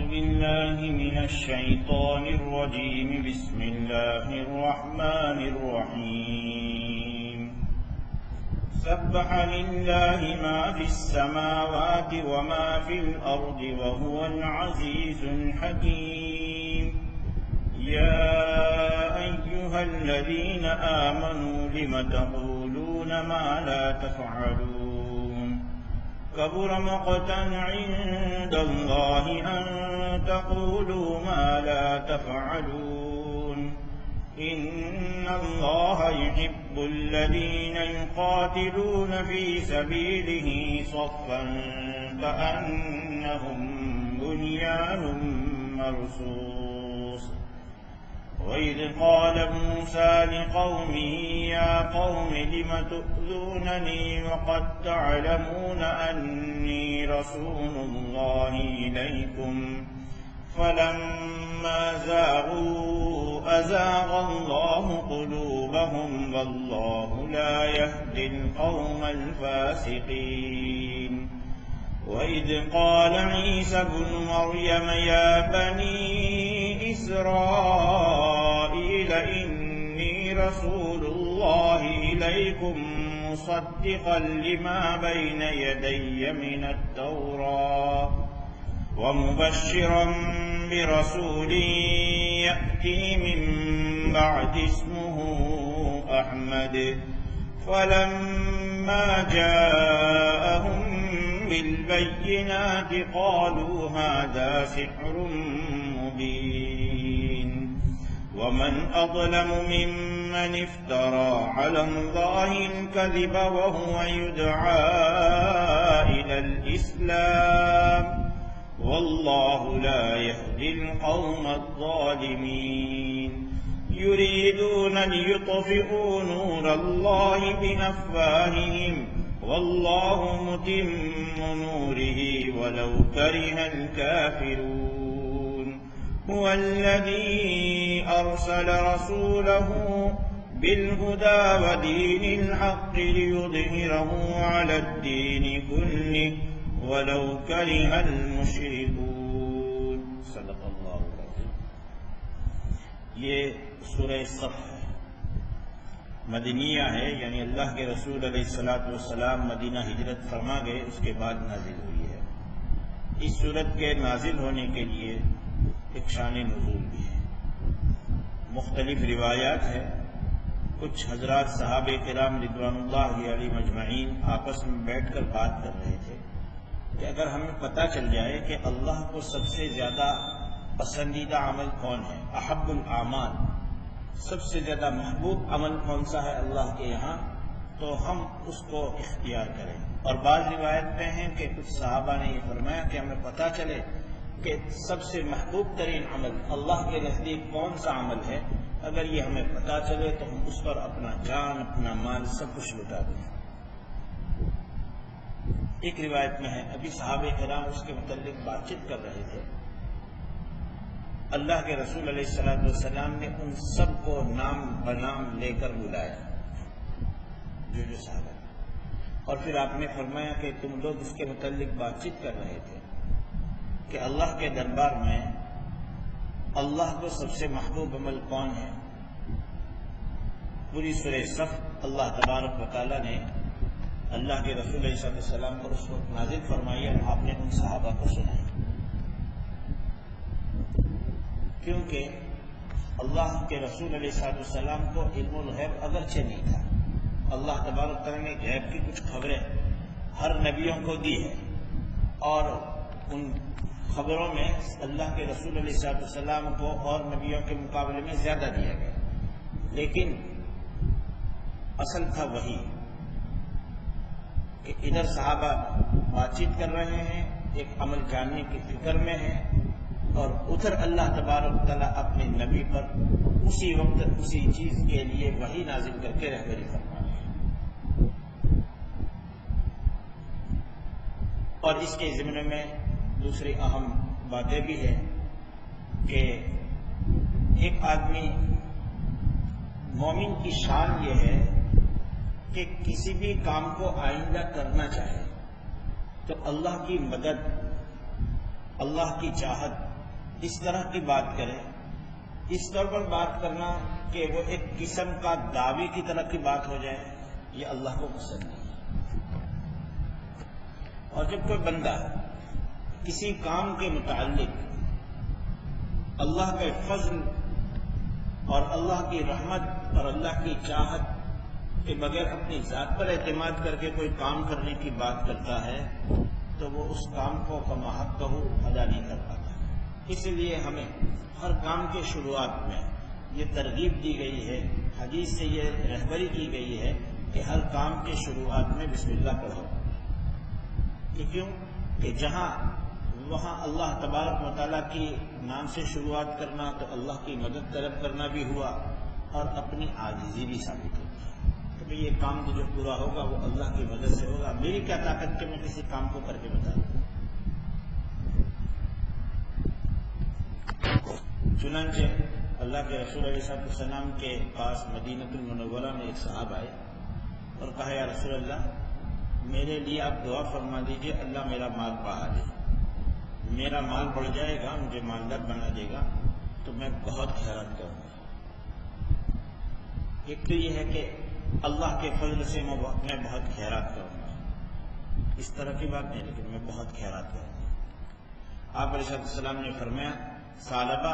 بالله من الشيطان الرجيم. بسم الله الرحمن الرحيم. سبح لله ما في السماوات وما في الأرض وهو العزيز الحكيم. يا أيها الذين آمنوا لم تقولون ما لا تفعلون كبر مقتا عند الله أن تقولوا ما لا تفعلون. إن الله يحب الذين يقاتلون في سبيله صفا كأنهم بنيان مرصوص. وإذ قال موسى لقومه يا قوم لم تؤذونني وقد تعلمون أني رسول الله إليكم فلما زاغوا أزاغ الله قلوبهم والله لا يهدي القوم الفاسقين. وإذ قال عيسى ابن مريم يا بني إسرائيل إني رسول الله إليكم مصدقا لما بين يدي من التوراة ومبشرا برسول يأتي من بعد اسمه أحمد. فلما جاءهم بالبينات قالوا هذا سحر مبين. ومن أظلم ممن افترى على الله الكذب وهو يدعى إلى الإسلام والله لا يهدي القوم الظالمين. يريدون ليطفئوا نور الله بأفواههم والله متم نوره ولو كره الكافرون. هو الذي أرسل رسوله بالهدى ودين الحق ليظهره على الدين كله ولو كره المشركون. صدق اللہ العظیم. یہ سورہ صف مدنیہ ہے، یعنی اللہ کے رسول علیہ السلام مدینہ ہجرت فرما گئے، اس کے بعد نازل ہوئی ہے. اس صورت کے نازل ہونے کے لیے ایک شان نزول بھی ہے، مختلف روایات ہے. کچھ حضرات صحابہ کرام رضوان اللہ علیہم اجمعین آپس میں بیٹھ کر بات کر رہے تھے کہ اگر ہمیں پتہ چل جائے کہ اللہ کو سب سے زیادہ پسندیدہ عمل کون ہے، احب الاعمال، سب سے زیادہ محبوب عمل کون سا ہے اللہ کے یہاں، تو ہم اس کو اختیار کریں. اور بعض روایت میں ہیں کہ کچھ صحابہ نے یہ فرمایا کہ ہمیں پتہ چلے کہ سب سے محبوب ترین عمل اللہ کے نزدیک کون سا عمل ہے، اگر یہ ہمیں پتہ چلے تو ہم اس پر اپنا جان، اپنا مال، سب کچھ لٹا دیں. ایک روایت میں ہے ابھی صحابہ کرام اس کے متعلق بات چیت کر رہے تھے، اللہ کے رسول علیہ السلام نے ان سب کو نام بنام لے کر بلایا، جو صحابہ، اور پھر آپ نے فرمایا کہ تم لوگ اس کے متعلق بات چیت کر رہے تھے کہ اللہ کے دربار میں اللہ کو سب سے محبوب عمل کون ہے. پوری سورہ صف اللہ تبارک و تعالیٰ نے اللہ کے رسول علیہ السلام پر اس وقت نازل فرمائی اور آپ نے ان صحابہ کو سنائی، کیونکہ اللہ کے رسول علیہ السلام کو علم الغیب اگرچہ نہیں تھا، اللہ تبارک تعالیٰ نے غیب کی کچھ خبریں ہر نبیوں کو دی ہے، اور ان خبروں میں اللہ کے رسول علیہ السلام کو اور نبیوں کے مقابلے میں زیادہ دیا گیا، لیکن اصل تھا وہی کہ ادھر صحابہ بات چیت کر رہے ہیں، ایک عمل جاننے کی فکر میں ہیں، اور ادھر اللہ تبارک تعالیٰ اپنے نبی پر اسی وقت اسی چیز کے لیے وحی نازل کر کے رہبری فرما رہے ہیں. اور اس کے ضمن میں دوسری اہم باتیں بھی ہیں کہ ایک آدمی مومن کی شان یہ ہے کہ کسی بھی کام کو آئندہ کرنا چاہے تو اللہ کی مدد، اللہ کی چاہت اس طرح کی بات کرے، اس طور پر بات کرنا کہ وہ ایک قسم کا دعوی کی طرح کی بات ہو جائے، یہ اللہ کو پسند نہیں ہے۔ اور جب کوئی بندہ کسی کام کے متعلق اللہ کے فضل اور اللہ کی رحمت اور اللہ کی چاہت کے بغیر اپنی ذات پر اعتماد کر کے کوئی کام کرنے کی بات کرتا ہے تو وہ اس کام کو کما حقہ ادا نہیں کر پاتا۔ اس لیے ہمیں ہر کام کے شروعات میں یہ ترغیب دی گئی ہے، حدیث سے یہ رہبری کی گئی ہے کہ ہر کام کے شروعات میں بسم اللہ پڑھو۔ کیوں کہ وہاں اللہ تبارک و تعالیٰ کی نام سے شروعات کرنا تو اللہ کی مدد طلب کرنا بھی ہوا اور اپنی عاجزی بھی ثابت ہوتی ہے کہ بھئی یہ کام تو جو پورا ہوگا وہ اللہ کی مدد سے ہوگا، میری کیا طاقت کہ میں کسی کام کو کر کے بتا دوں۔ چنانچہ اللہ کے رسول علیہ السلام کے پاس مدینہ المنورہ میں ایک صاحب آئے اور کہا یا رسول اللہ میرے لیے آپ دعا فرما دیجئے اللہ میرا مال بڑھا دے، میرا مال بڑھ جائے گا، مجھے مالدار بنا دے گا تو میں بہت خیرات کروں گا۔ ایک تو یہ ہے کہ اللہ کے فضل سے میں بہت خیرات کروں گا، اس طرح کی بات نہیں، لیکن میں بہت خیرات کروں گا۔ آپ علیہ السلام نے فرمایا ثعلبہ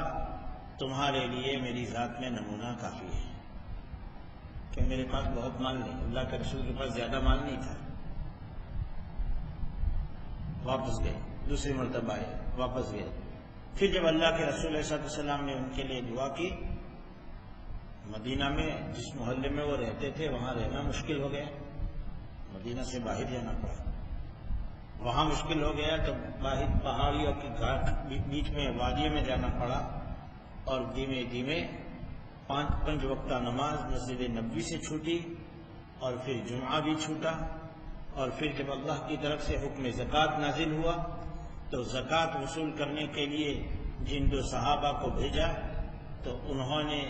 تمہارے لیے میری ذات میں نمونہ کافی ہے کہ میرے پاس بہت مال نہیں، اللہ کے رسول کے پاس زیادہ مال نہیں تھا۔ واپس گئے، دوسری مرتبہ آئے، واپس گئے۔ پھر جب اللہ کے رسول علیہ السلام نے ان کے لیے دعا کی، مدینہ میں جس محلے میں وہ رہتے تھے وہاں رہنا مشکل ہو گیا، مدینہ سے باہر جانا پڑا۔ وہاں مشکل ہو گیا تو باہر پہاڑیوں کی گھاٹ بیچ میں وادی میں جانا پڑا اور دھیمے دھیمے 5 وقتہ نماز مسجد نبوی سے چھوٹی اور پھر جمعہ بھی چھوٹا، اور پھر جب اللہ کی طرف سے حکم زکوٰۃ نازل ہوا تو زکوٰۃ وصول کرنے کے لیے جن 2 صحابہ کو بھیجا تو انہوں نے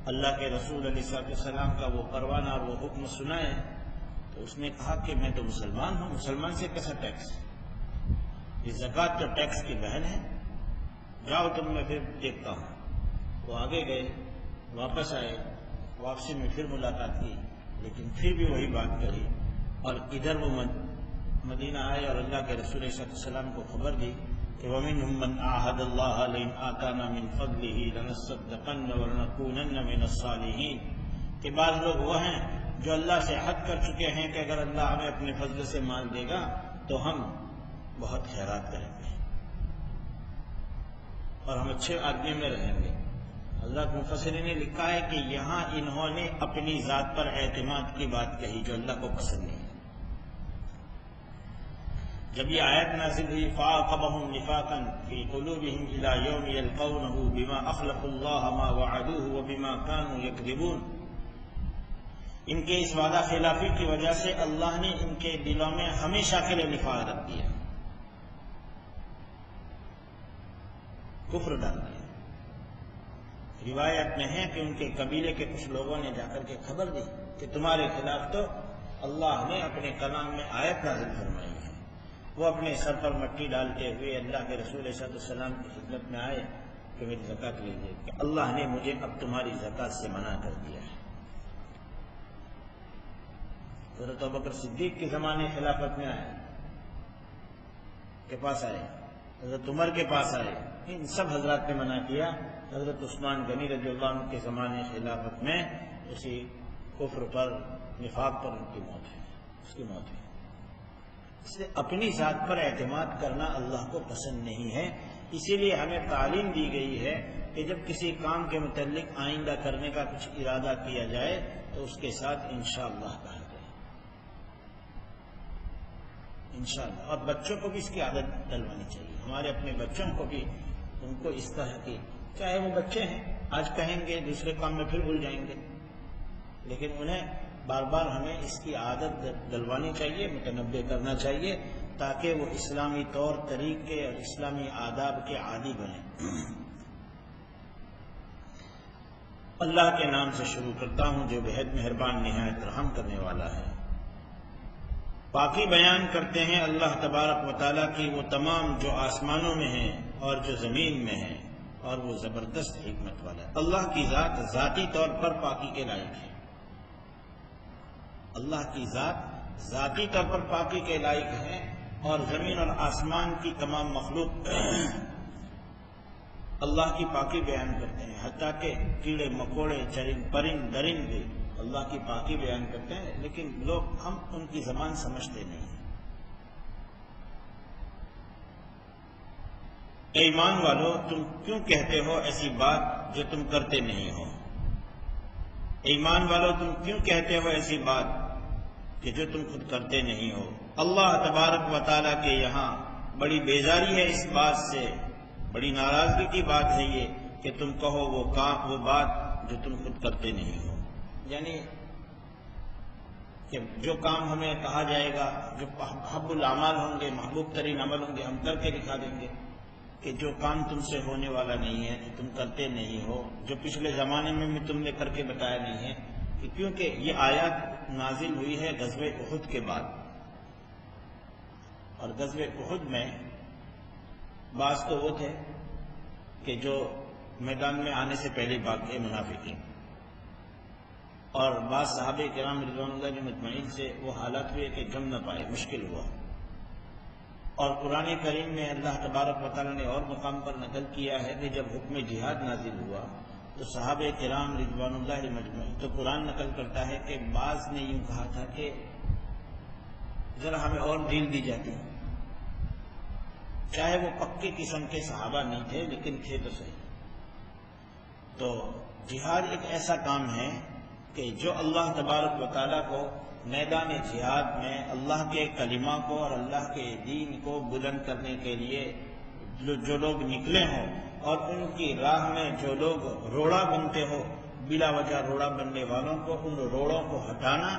اللہ کے رسول علیہ السلام کا وہ پروانہ اور وہ حکم سنائے تو اس نے کہا کہ میں تو مسلمان ہوں، مسلمان سے کیسا ٹیکس؟ یہ زکوٰۃ تو ٹیکس کی بہن ہے، جاؤ تم میں پھر دیکھتا ہوں۔ وہ آگے گئے، واپس آئے، واپسی میں پھر ملاقات کی لیکن پھر بھی وہی بات کری، اور ادھر وہ مدینہ آئے اور اللہ کے رسول صلی اللہ علیہ وسلم کو خبر دی کہ وَمِنْهُمْ مَنْ عَاهَدَ اللَّهَ لَئِنْ آتَانَا مِنْ فَضْلِهِ لَنَصَّدَّقَنَّ وَلَنَكُونَنَّ مِنَ الصَّالِحِينَ کہ بعض لوگ وہ ہیں جو اللہ سے عہد کر چکے ہیں کہ اگر اللہ ہمیں اپنے فضل سے مال دے گا تو ہم بہت خیرات کریں گے اور ہم اچھے آدمی میں رہیں گے۔ حضرت مفسرین نے لکھا ہے کہ یہاں انہوں نے اپنی ذات پر اعتماد کی بات کہی جو اللہ کو پسند نہیں ہے۔ جب یہ آیت نازل ہوئی فَعَاقَبَهُمْ نِفَاقًا فِي قُلُوبِهِمْ إِلَى يَوْمِ يَلْقَوْنَهُ بِمَا أَخْلَفُوا اللَّهَ مَا وَعَدُوهُ وَبِمَا كَانُوا يَكْذِبُونَ، ان کے اس وعدہ خلافی کی وجہ سے اللہ نے ان کے دلوں میں ہمیشہ کے لیے نفاق رکھ دیا، کفر ڈال دیا۔ روایت میں ہے کہ ان کے قبیلے کے کچھ لوگوں نے جا کر کے خبر دی کہ تمہارے خلاف تو اللہ نے اپنے کلام میں آیت نازل فرمائی ہے۔ وہ اپنے سر پر مٹی ڈالتے ہوئے اللہ کے رسول صلی اللہ علیہ وسلم کی خدمت میں آئے کہ میری زکوٰۃ لیجیے کہ اللہ نے مجھے اب تمہاری زکوٰۃ سے منع کر دیا ہے۔ حضرت ابوبکر صدیق کے زمانے خلافت میں آئے کے پاس آئے، حضرت عمر کے پاس آئے، ان سب حضرات نے منع کیا۔ حضرت عثمان غنی رضی اللہ عنہ کے زمانے خلافت میں اسی کفر پر نفاق پر ان کی موت ہے، اس کی موت ہے۔ اس لیے اپنی ذات پر اعتماد کرنا اللہ کو پسند نہیں ہے، اسی لیے ہمیں تعلیم دی گئی ہے کہ جب کسی کام کے متعلق آئندہ کرنے کا کچھ ارادہ کیا جائے تو اس کے ساتھ انشاءاللہ کہا جائے، انشاءاللہ۔ اور بچوں کو بھی اس کی عادت ڈلوانی چاہیے، ہمارے اپنے بچوں کو بھی ان کو اس طرح کی، چاہے وہ بچے ہیں آج کہیں گے دوسرے کام میں پھر بھول جائیں گے، لیکن انہیں بار بار ہمیں اس کی عادت ڈلوانی چاہیے، متنبہ کرنا چاہیے تاکہ وہ اسلامی طور طریقے اور اسلامی آداب کے عادی بنیں۔ اللہ کے نام سے شروع کرتا ہوں جو بہت مہربان نہایت رحم کرنے والا ہے۔ باقی بیان کرتے ہیں اللہ تبارک و تعالیٰ کی وہ تمام جو آسمانوں میں ہیں اور جو زمین میں ہیں، اور وہ زبردست حکمت والا ہے۔ اللہ کی ذات ذاتی طور پر پاکی کے لائق ہے، اللہ کی ذات ذاتی طور پر پاکی کے لائق ہے، اور زمین اور آسمان کی تمام مخلوق اللہ کی پاکی بیان کرتے ہیں، حتیٰ کہ کیڑے مکوڑے پرند درند بھی اللہ کی پاکی بیان کرتے ہیں، لیکن لوگ ہم ان کی زبان سمجھتے نہیں ہیں۔ اے ایمان والو، تم کیوں کہتے ہو ایسی بات جو تم کرتے نہیں ہو؟ ایمان والو، تم کیوں کہتے ہو ایسی بات کہ جو تم خود کرتے نہیں ہو؟ اللہ تبارک و تعالیٰ کے یہاں بڑی بیزاری ہے اس بات سے، بڑی ناراضگی کی بات ہے یہ کہ تم کہو وہ بات جو تم خود کرتے نہیں ہو۔ یعنی کہ جو کام ہمیں کہا جائے گا، جو حب الاعمال ہوں گے، محبوب ترین عمل ہوں گے، ہم کر کے دکھا دیں گے کہ جو کام تم سے ہونے والا نہیں ہے، جو تم کرتے نہیں ہو، جو پچھلے زمانے میں بھی تم نے کر کے بتایا نہیں ہے، کیونکہ یہ آیات نازل ہوئی ہے غزوہ احد کے بعد، اور غزوہ احد میں بعض تو وہ تھے کہ جو میدان میں آنے سے پہلے بھاگ گئے منافقین، اور بعض صحابہ کرام رضوان اللہ علیہ مجمعین سے وہ حالات ہوئے کہ جم نہ پائے، مشکل ہوا۔ اور قرآن کریم میں اللہ تبارک و تعالیٰ نے اور مقام پر نقل کیا ہے کہ جب حکم جہاد نازل ہوا تو صحابہ کرام رضوان اللہ علیہ مجمعین، تو قرآن نقل کرتا ہے کہ بعض نے یوں کہا تھا کہ ذرا ہمیں اور ڈھیل دی جاتی، چاہے وہ پکے قسم کے صحابہ نہیں تھے لیکن تھے تو صحیح۔ تو جہاد ایک ایسا کام ہے کہ جو اللہ تبارک و تعالیٰ کو میدان جہاد میں اللہ کے کلمہ کو اور اللہ کے دین کو بلند کرنے کے لیے جو لوگ نکلے ہوں، اور ان کی راہ میں جو لوگ روڑا بنتے ہو، بلا وجہ روڑا بننے والوں کو، ان روڑوں کو ہٹانا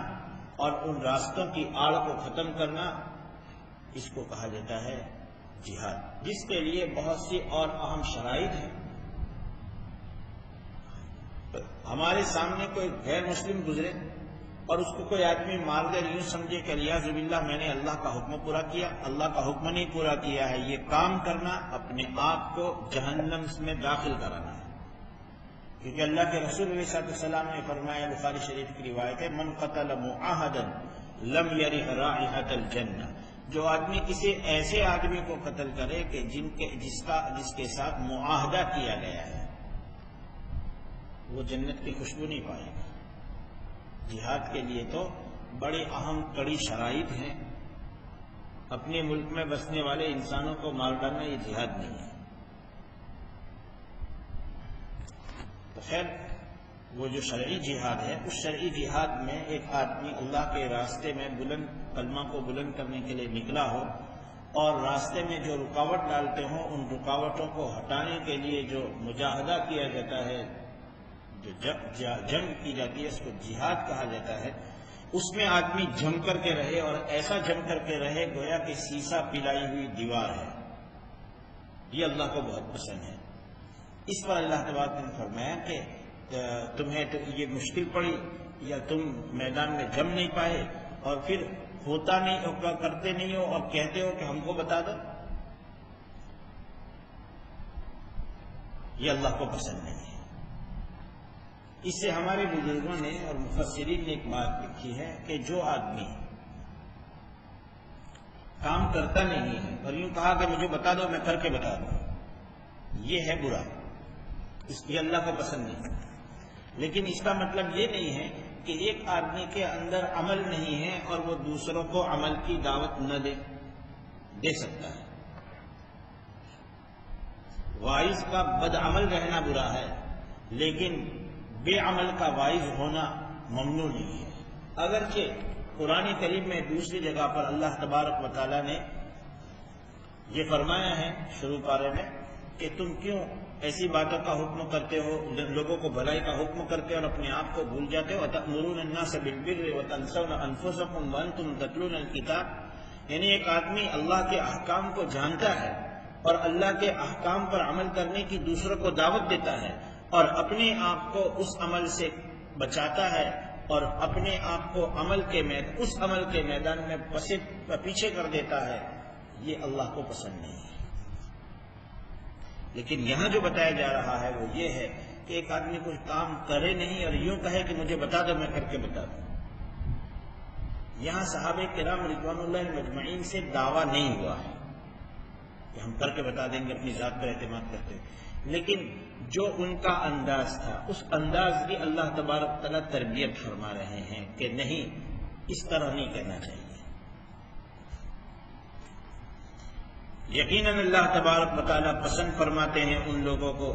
اور ان راستوں کی آڑ کو ختم کرنا، اس کو کہا جاتا ہے جہاد، جس کے لیے بہت سی اور اہم شرائط ہیں۔ ہمارے سامنے کوئی غیر مسلم گزرے اور اس کو کوئی آدمی مار دے، یوں سمجھے کہ الیاذ باللہ میں نے اللہ کا حکم پورا کیا، اللہ کا حکم نہیں پورا کیا ہے، یہ کام کرنا اپنے آپ کو جہنم میں داخل کرانا ہے، کیونکہ اللہ کے رسول علیہ السلام نے فرمایا، بخاری شریف کی روایت ہے، من قتل معاہدا لم یرح رائحۃ الجنہ، جو آدمی کسی ایسے آدمی کو قتل کرے کہ جس کے ساتھ معاہدہ کیا گیا ہے، وہ جنت کی خوشبو نہیں پائے گا۔ جہاد کے لیے تو بڑی اہم کڑی شرائط ہیں، اپنے ملک میں بسنے والے انسانوں کو مار ڈالنا یہ جہاد نہیں ہے۔ تو خیر وہ جو شرعی جہاد ہے، اس شرعی جہاد میں ایک آدمی اللہ کے راستے میں بلند کلمہ کو بلند کرنے کے لیے نکلا ہو، اور راستے میں جو رکاوٹ ڈالتے ہوں ان رکاوٹوں کو ہٹانے کے لیے جو مجاہدہ کیا جاتا ہے، جو جنگ کی جاتی ہے، اس کو جہاد کہا جاتا ہے۔ اس میں آدمی جم کر کے رہے، اور ایسا جم کر کے رہے گویا کہ سیسا پلائی ہوئی دیوار ہے، یہ اللہ کو بہت پسند ہے۔ اس پر اللہ تبارک نے فرمایا کہ تمہیں تو یہ مشکل پڑی، یا تم میدان میں جم نہیں پائے، اور پھر ہوتا نہیں، کرتے نہیں ہو اور کہتے ہو کہ ہم کو بتا دو، یہ اللہ کو پسند نہیں ہے۔ اس سے ہمارے بزرگوں نے اور مفسرین نے ایک بات لکھی ہے کہ جو آدمی کام کرتا نہیں ہے اور یوں کہا کہ مجھے بتا دو میں کر کے بتا دوں، یہ ہے برا، اس لیے اللہ کو پسند نہیں۔ لیکن اس کا مطلب یہ نہیں ہے کہ ایک آدمی کے اندر عمل نہیں ہے اور وہ دوسروں کو عمل کی دعوت نہ دے سکتا ہے۔ واعظ کا بد عمل رہنا برا ہے، لیکن بے عمل کا واعظ ہونا ممنوع نہیں ہے۔ اگرچہ قرآن کریم میں دوسری جگہ پر اللہ تبارک و تعالیٰ نے یہ فرمایا ہے شروع پارے میں کہ تم کیوں ایسی باتوں کا حکم کرتے ہو، لوگوں کو بھلائی کا حکم کرتے ہو اور اپنے آپ کو بھول جاتے ہو، وَتَأْمُرُونَ النَّاسَ بِالْبِرِّ وَتَنْسَوْنَ أَنفُسَكُمْ وَأَنْتُمْ تَتْلُونَ الْكِتَابَ، یعنی ایک آدمی اللہ کے احکام کو جانتا ہے اور اللہ کے احکام پر عمل کرنے کی دوسروں کو دعوت دیتا ہے، اور اپنے آپ کو اس عمل سے بچاتا ہے اور اپنے آپ کو اس عمل کے میدان میں پیچھے کر دیتا ہے، یہ اللہ کو پسند نہیں ہے۔ لیکن یہاں جو بتایا جا رہا ہے وہ یہ ہے کہ ایک آدمی کوئی کام کرے نہیں اور یوں کہے کہ مجھے بتا دو، میں کر کے بتا دوں۔ یہاں صحابہ کرام رضوان اللہ مجمعین سے دعویٰ نہیں ہوا ہے کہ ہم کر کے بتا دیں گے، اپنی ذات پر اعتماد کرتے ہیں، لیکن جو ان کا انداز تھا اس انداز کی اللہ تبارک تعالیٰ تربیت فرما رہے ہیں کہ نہیں، اس طرح نہیں کرنا چاہیے۔ یقیناً اللہ تبارک و تعالیٰ پسند فرماتے ہیں ان لوگوں کو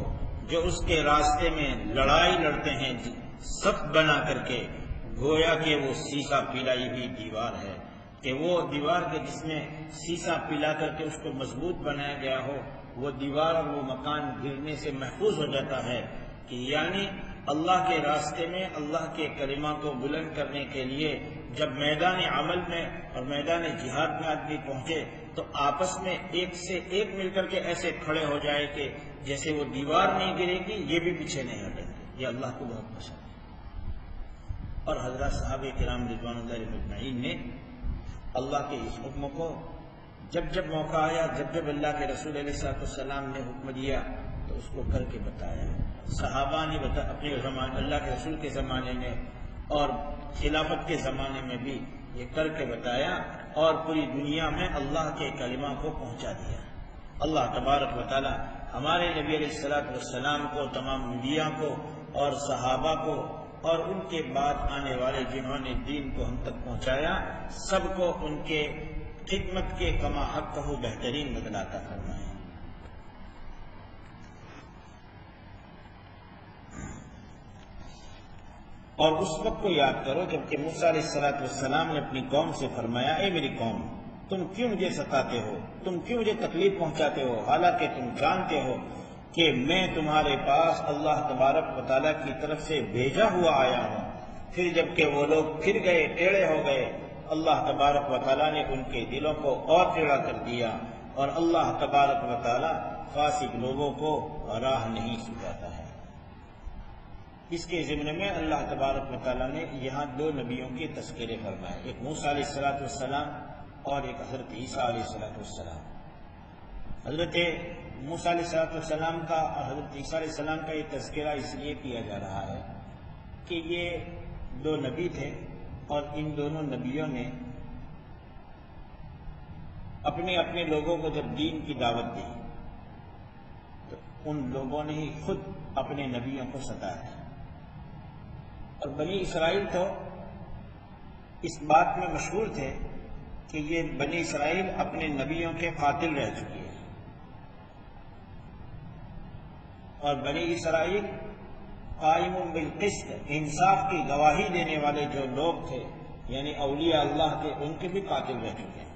جو اس کے راستے میں لڑائی لڑتے ہیں صف بنا کر کے، گویا کہ وہ سیسا پلائی ہوئی دیوار ہے، کہ وہ دیوار کے جس میں سیسا پلا کر کے اس کو مضبوط بنایا گیا ہو، وہ دیوار اور وہ مکان گرنے سے محفوظ ہو جاتا ہے۔ کہ یعنی اللہ کے راستے میں اللہ کے کلمہ کو بلند کرنے کے لیے جب میدان عمل میں اور میدان جہاد میں آدمی پہنچے تو آپس میں ایک سے ایک مل کر کے ایسے کھڑے ہو جائے کہ جیسے وہ دیوار نہیں گرے گی، یہ بھی پیچھے نہیں ہٹیں گے۔ یہ اللہ کو بہت پسند ہے۔ اور حضرات صحابہ کرام رضوان اللہ مجمعین نے اللہ کے اس حکم کو جب جب موقع آیا، جب جب اللہ کے رسول علیہ الصلوۃ والسلام نے حکم دیا تو اس کو کر کے بتایا۔ صحابہ نے اپنے زمانے، اللہ کے رسول کے زمانے میں اور خلافت کے زمانے میں بھی یہ کر کے بتایا اور پوری دنیا میں اللہ کے کلمہ کو پہنچا دیا۔ اللہ تبارک و تعالی ہمارے نبی علیہ الصلوۃ والسلام کو، تمام انبیاء کو اور صحابہ کو اور ان کے بعد آنے والے جنہوں نے دین کو ہم تک پہنچایا، سب کو ان کے خدمت کے کما حق ہو بہترین بدلہ عطا فرمائے۔ اور اس وقت کو یاد کرو جب کہ موسیٰ علیہ السلام نے اپنی قوم سے فرمایا، اے میری قوم، تم کیوں مجھے ستاتے ہو، تم کیوں مجھے تکلیف پہنچاتے ہو، حالانکہ تم جانتے ہو کہ میں تمہارے پاس اللہ تبارک و تعالیٰ کی طرف سے بھیجا ہوا آیا ہوں۔ پھر جب کہ وہ لوگ پھر گئے، ٹیڑھے ہو گئے، اللہ تبارک و تعالیٰ نے ان کے دلوں کو اور ٹیڑھا کر دیا، اور اللہ تبارک و تعالیٰ فاسق لوگوں کو راہ نہیں سکھاتا ہے۔ اس کے ضمن میں اللہ تبارک و تعالیٰ نے یہاں دو نبیوں کے تذکرے فرمائے، ایک موسیٰ علیہ السلام اور ایک حضرت عیسیٰ علیہ السلام۔ حضرت موسیٰ علیہ السلام کا اور حضرت عیسیٰ علیہ السلام کا یہ تذکرہ اس لیے کیا جا رہا ہے کہ یہ دو نبی تھے اور ان دونوں نبیوں نے اپنے اپنے لوگوں کو جب دین کی دعوت دی تو ان لوگوں نے ہی خود اپنے نبیوں کو ستایا، اور بنی اسرائیل تو اس بات میں مشہور تھے کہ یہ بنی اسرائیل اپنے نبیوں کے قاتل رہ چکی ہے، اور بنی اسرائیل قائم بالقسط، انصاف کی گواہی دینے والے جو لوگ تھے یعنی اولیاء اللہ کے، ان کے بھی قاتل رہ چکے ہیں۔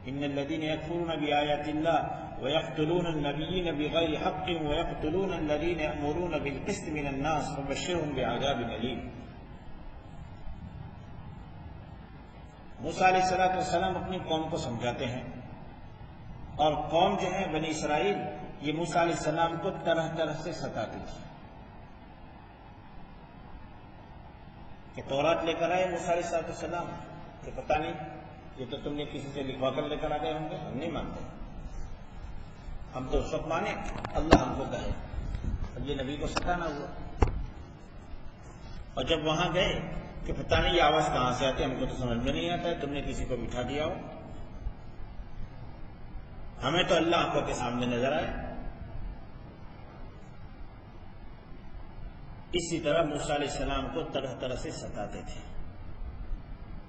ان الذين يكفرون بآيات الله ويقتلون النبيين بغير حق ويقتلون الذين يأمرون بالقسط من الناس فبشرهم بعذاب أليم۔ موسیٰ علیہ السلام اپنی قوم کو سمجھاتے ہیں، اور قوم جو ہے بنی اسرائیل یہ موسیٰ علیہ السلام کو طرح طرح سے ستاتی تھی کہ تورات لے کر آئے موسیٰ علیہ السلام کہ پتہ نہیں یہ تو تم نے کسی سے لکھوا کر لے کر آ گئے ہوں گے، ہم نہیں مانتے، ہم تو اس وقت مانے اللہ ہم کو کہے، اب یہ نبی کو ستانا ہوا۔ اور جب وہاں گئے کہ پتہ نہیں یہ آواز کہاں سے آتی ہے، ہم کو تو سمجھ میں نہیں آتا ہے، تم نے کسی کو بٹھا دیا ہو، ہمیں تو اللہ آنکھوں کے سامنے نظر آئے۔ اسی طرح موسیٰ علیہ السلام کو طرح طرح سے ستاتے تھے۔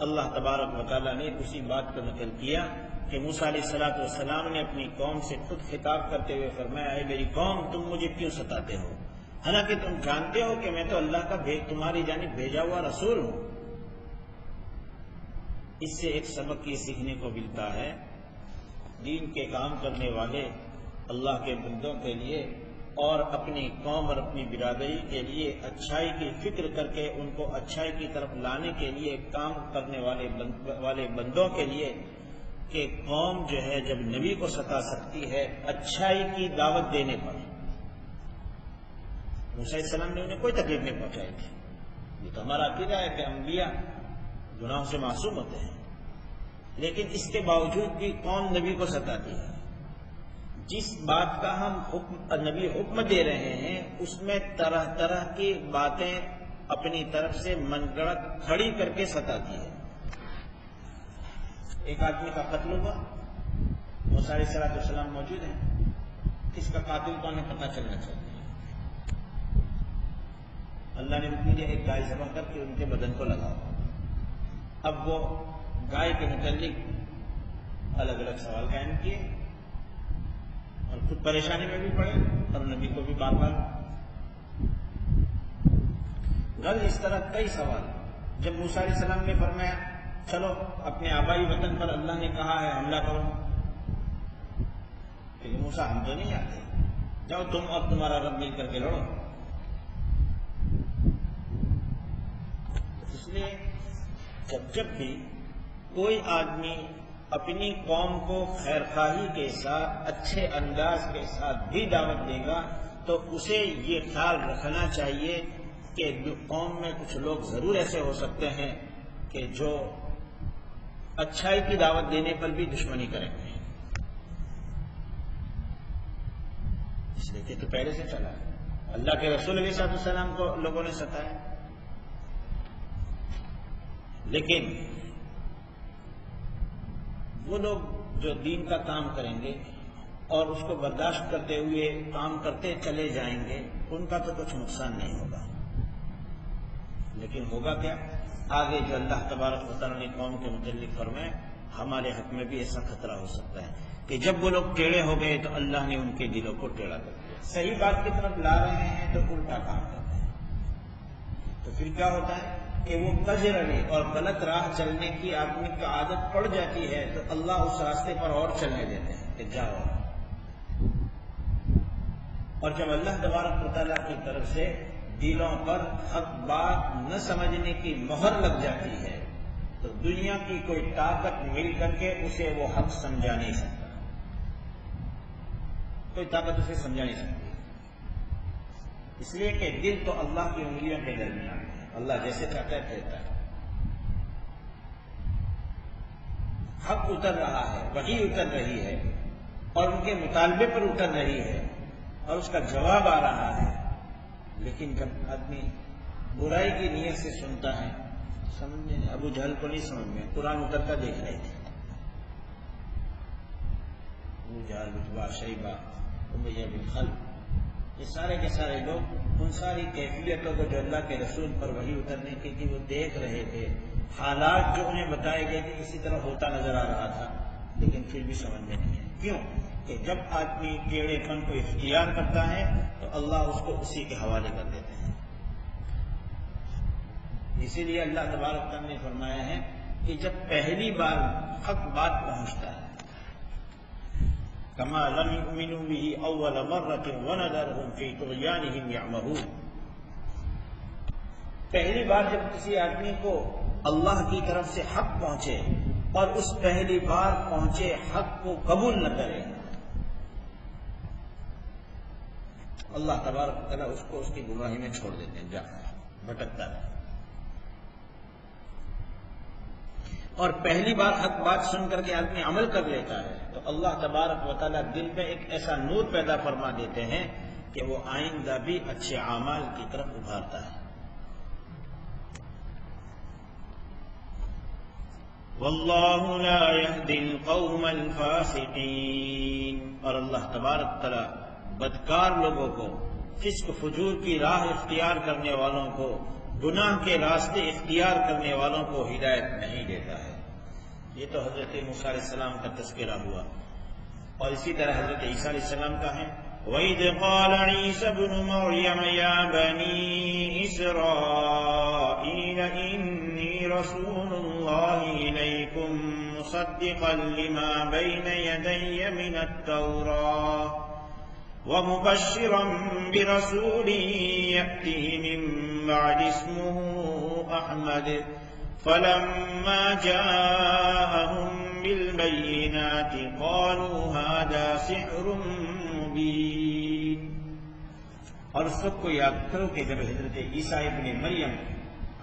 اللہ تبارک و تعالیٰ نے اسی بات کو نقل کیا کہ موسیٰ علیہ السلام نے اپنی قوم سے خود خطاب کرتے ہوئے فرمایا، اے میری قوم، تم مجھے کیوں ستاتے ہو، حالانکہ تم جانتے ہو کہ میں تو اللہ کا تمہاری جانب بھیجا ہوا رسول ہوں۔ اس سے ایک سبق یہ سیکھنے کو ملتا ہے، دین کے کام کرنے والے اللہ کے بندوں کے لیے اور اپنی قوم اور اپنی برادری کے لیے اچھائی کی فکر کر کے ان کو اچھائی کی طرف لانے کے لیے کام کرنے والے بندوں کے لیے کہ قوم جو ہے جب نبی کو ستا سکتی ہے اچھائی کی دعوت دینے پر۔ موسیٰ علیہ السلام نے انہیں کوئی تکلیف نہیں پہنچائی تھی، یہ تو ہمارا عقیدہ ہے کہ انبیاء گناہوں سے معصوم ہوتے ہیں، لیکن اس کے باوجود بھی کون نبی کو ستاتی ہے؟ جس بات کا ہم نبی حکم دے رہے ہیں اس میں طرح طرح کی باتیں اپنی طرف سے من گڑت کھڑی کر کے ستاتی ہے۔ ایک آدمی کا قتل ہوا، موسیٰ علیہ السلام موجود ہیں، اس کا قاتل کون ہے پتہ چلنا چاہیے۔ اللہ نے حکم دیا ایک گائے ذبح کر کے ان کے بدن کو لگاؤ۔ اب وہ گائے کے متعلق الگ الگ سوال قائم کیے اور خود پریشانی میں بھی پڑے اور نبی کو بھی بار بار غل اس طرح کئی سوال۔ جب موسیٰ علیہ السلام نے فرمایا چلو اپنے آبائی وطن پر اللہ نے کہا ہے حملہ کرو، کہ موسیٰ ہم تو نہیں آتے، جاؤ تم اور تمہارا رب مل کر کے لڑو۔ اس لیے جب بھی کوئی آدمی اپنی قوم کو خیر خواہی کے ساتھ اچھے انداز کے ساتھ بھی دعوت دے گا تو اسے یہ خیال رکھنا چاہیے کہ قوم میں کچھ لوگ ضرور ایسے ہو سکتے ہیں کہ جو اچھائی کی دعوت دینے پر بھی دشمنی کریں گے، اس لیے کہ تو پہلے سے چلا ہے۔ اللہ کے رسول علیہ السلام کو لوگوں نے ستایا، لیکن وہ لوگ جو دین کا کام کریں گے اور اس کو برداشت کرتے ہوئے کام کرتے چلے جائیں گے ان کا تو کچھ نقصان نہیں ہوگا، لیکن ہوگا کیا؟ آگے جو اللہ تبارک و تعالیٰ نے قوم کے متعلق فرمائے ہمارے حق میں بھی ایسا خطرہ ہو سکتا ہے کہ جب وہ لوگ ٹیڑھے ہو گئے تو اللہ نے ان کے دلوں کو ٹیڑھا کر دیا، صحیح بات کی طرف لا رہے ہیں تو الٹا کام کرتے ہیں، تو پھر کیا ہوتا ہے کہ وہ کج رہے اور غلط راہ چلنے کی آدمی کی عادت پڑ جاتی ہے تو اللہ اس راستے پر اور چلنے دیتے ہیں کہ جاؤ۔ اور جب اللہ تبارک و تعالیٰ کی طرف سے دلوں پر حق بات نہ سمجھنے کی مہر لگ جاتی ہے تو دنیا کی کوئی طاقت مل کر کے اسے وہ حق سمجھا نہیں سکتا، کوئی طاقت اسے سمجھا نہیں سکتی، اس لیے کہ دل تو اللہ کی انگلیوں کے درمیان ہے، اللہ جیسے چاہتا ہے کہتا ہے۔ حق اتر رہا ہے، وحی اتر رہی ہے اور ان کے مطالبے پر اتر رہی ہے اور اس کا جواب آ رہا ہے، لیکن جب آدمی برائی کی نیت سے سنتا ہے، سمجھے ابو جہل کو نہیں سمجھ میں، قرآن اترتا دیکھ رہے تھے، ابو جہل اتبا شیبہ امیہ بن خلف، یہ سارے کے سارے لوگ ان ساری کیفیتوں کو جو اللہ کے رسول پر وحی اترنے کی تھی وہ دیکھ رہے تھے، حالات جو انہیں بتائے گئے تھے اسی طرح ہوتا نظر آ رہا تھا، لیکن پھر بھی سمجھ میں نہیں ہے۔ کیوں؟ کہ جب آدمی ٹیڑھے پن کو اختیار کرتا ہے تو اللہ اس کو اسی کے حوالے کر دیتے ہیں۔ اسی لیے اللہ تبارک تعالیٰ نے فرمایا ہے کہ جب پہلی بار حق بات پہنچتا ہے کما لم یؤمنوا به اول مرۃ ونذرهم فی طغیانهم یعمہون، پہلی بار جب کسی آدمی کو اللہ کی طرف سے حق پہنچے اور اس پہلی بار پہنچے حق کو قبول نہ کرے، اللہ تبارک و تعالیٰ اس کو اس کی گمراہی میں چھوڑ دیتے ہیں، جا بھٹکتا ہے۔ اور پہلی بار حق بات سن کر کے آدمی عمل کر لیتا ہے تو اللہ تبارک و تعالیٰ دل میں ایک ایسا نور پیدا فرما دیتے ہیں کہ وہ آئندہ بھی اچھے اعمال کی طرف ابھارتا ہے۔ واللہ لا یہدی القوم الفاسقین، اور اللہ تبارک تعالیٰ بدکار لوگوں کو، فسق فجور کی راہ اختیار کرنے والوں کو، گناہ کے راستے اختیار کرنے والوں کو ہدایت نہیں دیتا ہے۔ یہ تو حضرت موسیٰ علیہ السلام کا تذکرہ ہوا، اور اسی طرح حضرت عیسیٰ علیہ السلام کا ہے وَإِذْ قَالَ عِيسَى ابْنُ مَرْيَمَ يَا بَنِي إِسْرَائِيلَ إِنِّي رَسُولُ اللَّهِ إِلَيْكُمْ مُصَدِّقًا لِمَا بَيْنَ يَدَيَّ مِنَ التَّوْرَاةِ وَمُبَشِّرًا بِرَسُولٍ يَأْتِي مِن بَعْدِ اسْمُهُ أَحْمَدُ فَلَمَّا جَاءَهُم بِالْبَيِّنَاتِ قَالُوا هَذَا سِحْرٌ مُبِينٌ۔ اور اس وقت کو یاد کرو کہ جب حضرت عیسیٰ ابن مریم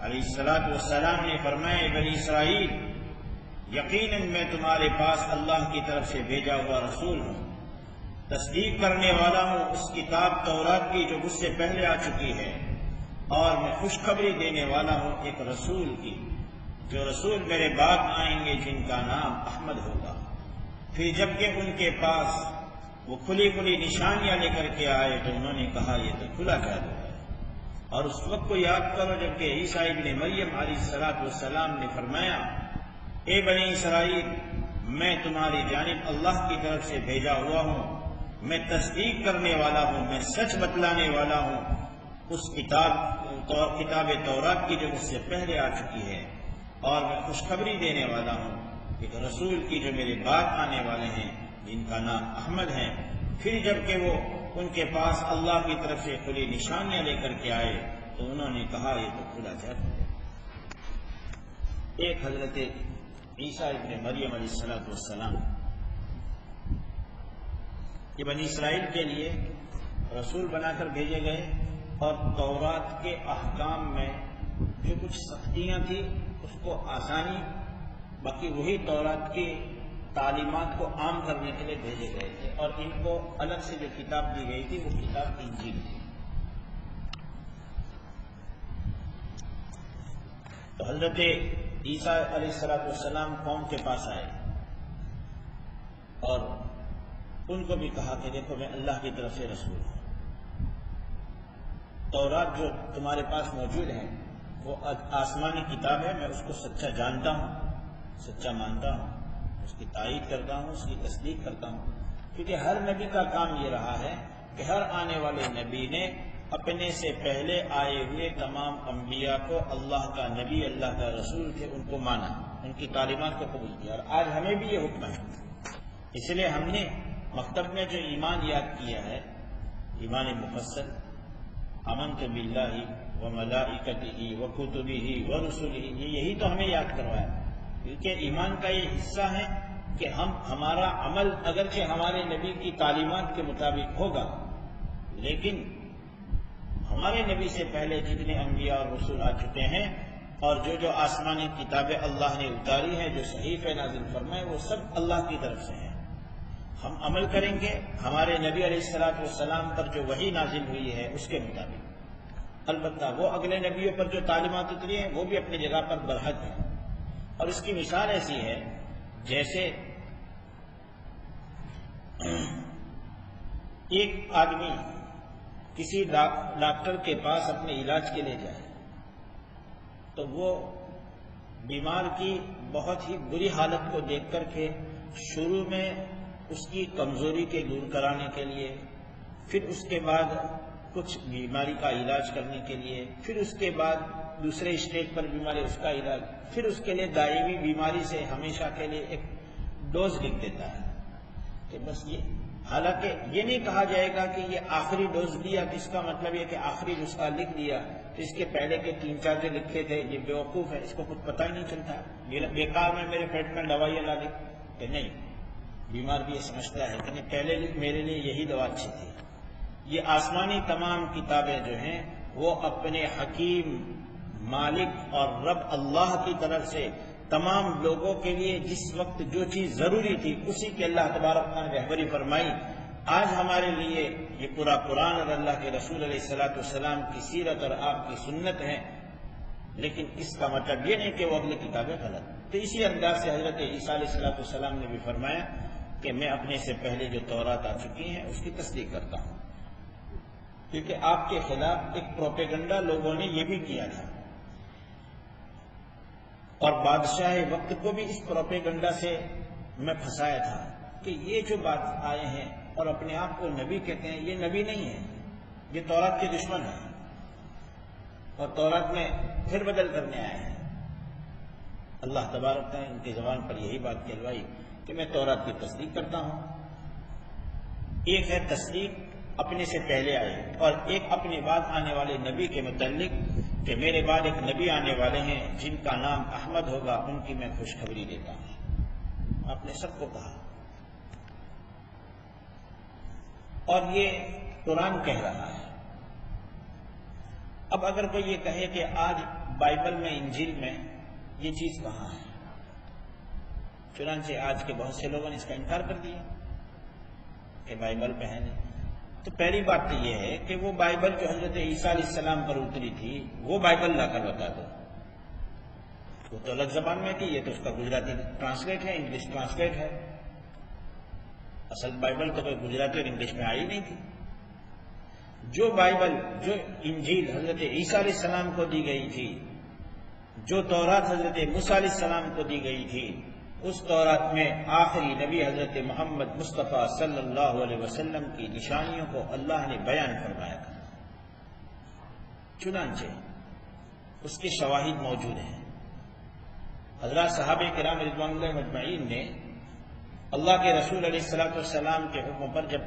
علیہ السلام نے فرمایا بنی اسرائیل یقیناً میں تمہارے پاس اللہ کی طرف سے بھیجا ہوا رسول ہوں، تصدیق کرنے والا ہوں اس کتاب تورات کی جو مجھ سے پہلے آ چکی ہے، اور میں خوشخبری دینے والا ہوں ایک رسول کی، جو رسول میرے بعد آئیں گے جن کا نام احمد ہوگا۔ پھر جبکہ ان کے پاس وہ کھلی کھلی نشانیاں لے کر کے آئے تو انہوں نے کہا یہ تو کھلا جادو ہے۔ اور اس وقت کو یاد کرو جبکہ عیسیٰ ابن مریم علیہ السلام نے فرمایا، اے بنی اسرائیل، میں تمہاری جانب اللہ کی طرف سے بھیجا ہوا ہوں، میں تصدیق کرنے والا ہوں، میں سچ بتلانے والا ہوں اس کتاب تورات کی جو مجھ سے پہلے آ چکی ہے، اور میں خوشخبری دینے والا ہوں ایک رسول کی جو میرے بعد آنے والے ہیں جن کا نام احمد ہے۔ پھر جبکہ وہ ان کے پاس اللہ کی طرف سے کھلی نشانیاں لے کر کے آئے تو انہوں نے کہا یہ تو کھلا جادو ہے۔ ایک حضرت عیسیٰ ابن مریم علیہ السلام یہ بنی اسرائیل کے لیے رسول بنا کر بھیجے گئے، اور تورات کے احکام میں جو کچھ سختیاں تھیں اس کو آسانی، باقی وہی تورات کی تعلیمات کو عام کرنے کے لیے بھیجے گئے تھے، اور ان کو الگ سے جو کتاب دی گئی تھی وہ کتاب انجیل تھی۔ تو حضرت عیسیٰ علیہ السلام قوم کے پاس آئے اور ان کو بھی کہا کہ دیکھو میں اللہ کی طرف سے رسول ہوں، تورات جو تمہارے پاس موجود ہے وہ آسمانی کتاب ہے، میں اس کو سچا جانتا ہوں، سچا مانتا ہوں، اس کی تائید کرتا ہوں، اس کی تصدیق کرتا ہوں، کیونکہ ہر نبی کا کام یہ رہا ہے کہ ہر آنے والے نبی نے اپنے سے پہلے آئے ہوئے تمام انبیاء کو اللہ کا نبی، اللہ کا رسول تھے ان کو مانا، ان کی تعلیمات کو قبول کیا، اور آج ہمیں بھی یہ حکم ہے۔ اس لیے ہم نے مکتب میں جو ایمان یاد کیا ہے، ایمان مفصل، آمنت باللہ وملائکتہ وکتبہ ورسلہ، یہی تو ہمیں یاد کروایا، کیونکہ ایمان کا یہ حصہ ہے کہ ہمارا عمل اگرچہ ہمارے نبی کی تعلیمات کے مطابق ہوگا، لیکن ہمارے نبی سے پہلے جتنے انبیاء اور رسول آ چکے ہیں اور جو آسمانی کتابیں اللہ نے اتاری ہیں، جو صحیفے نازل فرمائے، وہ سب اللہ کی طرف سے ہیں۔ ہم عمل کریں گے ہمارے نبی علیہ السلام پر جو وحی نازل ہوئی ہے اس کے مطابق، البتہ وہ اگلے نبیوں پر جو تعلیمات اتری ہیں وہ بھی اپنی جگہ پر برحق ہیں۔ اور اس کی مثال ایسی ہے جیسے ایک آدمی کسی ڈاکٹر کے پاس اپنے علاج کے لیے جائے تو وہ بیمار کی بہت ہی بری حالت کو دیکھ کر کے شروع میں اس کی کمزوری کے دور کرانے کے لیے، پھر اس کے بعد کچھ بیماری کا علاج کرنے کے لیے، پھر اس کے بعد دوسرے اسٹیج پر بیماری اس کا علاج، پھر اس کے لیے دائمی بیماری سے ہمیشہ کے لیے ایک ڈوز لکھ دیتا ہے کہ بس یہ، حالانکہ یہ نہیں کہا جائے گا کہ یہ آخری ڈوز دیا، تو اس کا مطلب یہ کہ آخری نسخہ لکھ دیا تو اس کے پہلے کے 3-4 جو لکھے تھے یہ بیوقوف ہے، اس کو کچھ پتہ ہی نہیں چلتا، بیکار میں میرے پیٹ میں دوائیاں لا دی، کہ نہیں، بیمار بھی یہ سمجھتا ہے کہ پہلے میرے لیے یہی دوا اچھی تھی۔ یہ آسمانی تمام کتابیں جو ہیں وہ اپنے حکیم مالک اور رب اللہ کی طرف سے تمام لوگوں کے لیے جس وقت جو چیز ضروری تھی اسی کے اللہ تبارک نے رہبری فرمائی۔ آج ہمارے لیے یہ پورا قرآن اور اللہ کے رسول علیہ السلام کی سیرت اور آپ کی سنت ہے، لیکن اس کا مطلب یہ نہیں کہ وہ اگلی کتابیں غلط۔ تو اسی انداز سے حضرت عیسیٰ علیہ السلام نے بھی فرمایا کہ میں اپنے سے پہلے جو تورات آ چکی ہیں اس کی تصدیق کرتا ہوں، کیونکہ آپ کے خلاف ایک پروپیگنڈا لوگوں نے یہ بھی کیا تھا، اور بادشاہ وقت کو بھی اس پروپیگنڈا سے میں پھنسایا تھا کہ یہ جو بات آئے ہیں اور اپنے آپ کو نبی کہتے ہیں، یہ نبی نہیں ہے، یہ تورات کے دشمن ہیں اور تورات میں پھر بدل کرنے آئے ہیں۔ اللہ تبارک نے ان کی زبان پر یہی بات کہلوائی کہ میں تورات کی تصدیق کرتا ہوں۔ ایک ہے تصدیق اپنے سے پہلے آئے، اور ایک اپنے بعد آنے والے نبی کے متعلق کہ میرے بعد ایک نبی آنے والے ہیں جن کا نام احمد ہوگا، ان کی میں خوشخبری دیتا ہوں۔ آپ نے سب کو کہا، اور یہ قرآن کہہ رہا ہے۔ اب اگر کوئی یہ کہے کہ آج بائبل میں، انجیل میں یہ چیز کہاں ہے، چنانچہ آج کے بہت سے لوگوں نے اس کا انکار کر دیا کہ بائبل پہنے. تو پہلی بات تو یہ ہے کہ وہ بائبل جو حضرت عیسیٰ علیہ السلام پر اتری تھی وہ بائبل لا کر بتا دو. وہ تو الگ زبان میں تھی، یہ تو اس کا گجراتی ٹرانسلیٹ ہے، انگلش ٹرانسلیٹ ہے. اصل بائبل تو کوئی گجراتی اور انگلش میں آئی نہیں تھی. جو بائبل، جو انجیل حضرت عیسیٰ علیہ السلام کو دی گئی تھی، جو تورات حضرت موسیٰ علیہ السلام کو دی گئی تھی، اس تورات میں آخری نبی حضرت محمد مصطفیٰ صلی اللہ علیہ وسلم کی نشانیوں کو اللہ نے بیان فرمایا تھا. چنانچہ اس کے شواہد موجود ہیں. حضرات صحابہ کرام رضوان اللہ مجمعین نے اللہ کے رسول علیہ السلام کے حکم پر جب